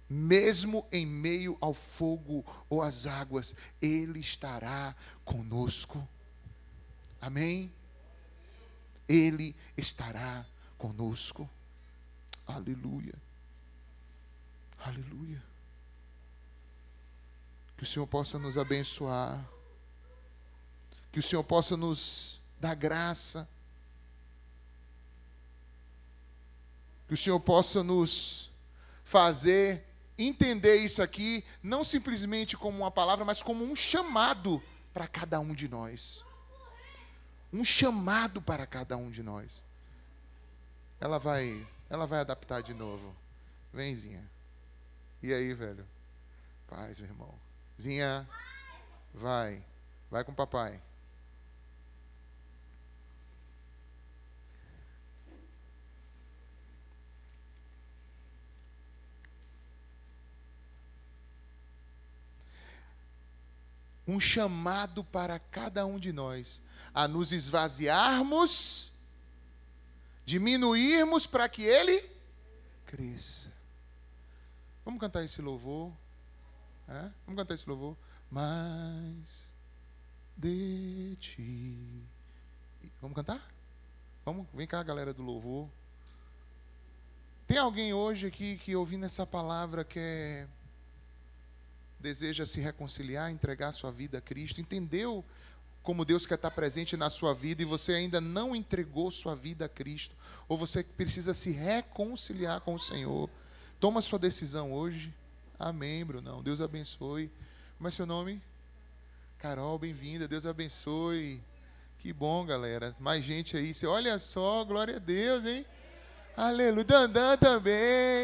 Mesmo em meio ao fogo ou às águas, Ele estará conosco. Amém? Ele estará conosco. Aleluia. Aleluia. Que o Senhor possa nos abençoar. Que o Senhor possa nos dar graça. Que o Senhor possa nos fazer entender isso aqui, não simplesmente como uma palavra, mas como um chamado para cada um de nós. Um chamado para cada um de nós. Ela vai adaptar de novo. Vem, Zinha. E aí, velho? Paz, meu irmão. Zinha, vai com o papai. Um chamado para cada um de nós a nos esvaziarmos, diminuirmos para que Ele cresça. Vamos cantar esse louvor? Vamos cantar esse louvor? Mais de ti. Vamos cantar? Vamos, vem cá, galera do louvor. Tem alguém hoje aqui que, ouvindo essa palavra, deseja se reconciliar, entregar sua vida a Cristo? Entendeu como Deus quer estar presente na sua vida e você ainda não entregou sua vida a Cristo? Ou você precisa se reconciliar com o Senhor? Toma sua decisão hoje. Amém, Brunão. Deus abençoe. Como é seu nome? Carol, bem-vinda. Deus abençoe. Que bom, galera. Mais gente aí. Olha só, glória a Deus, hein? Aleluia. Dandan também.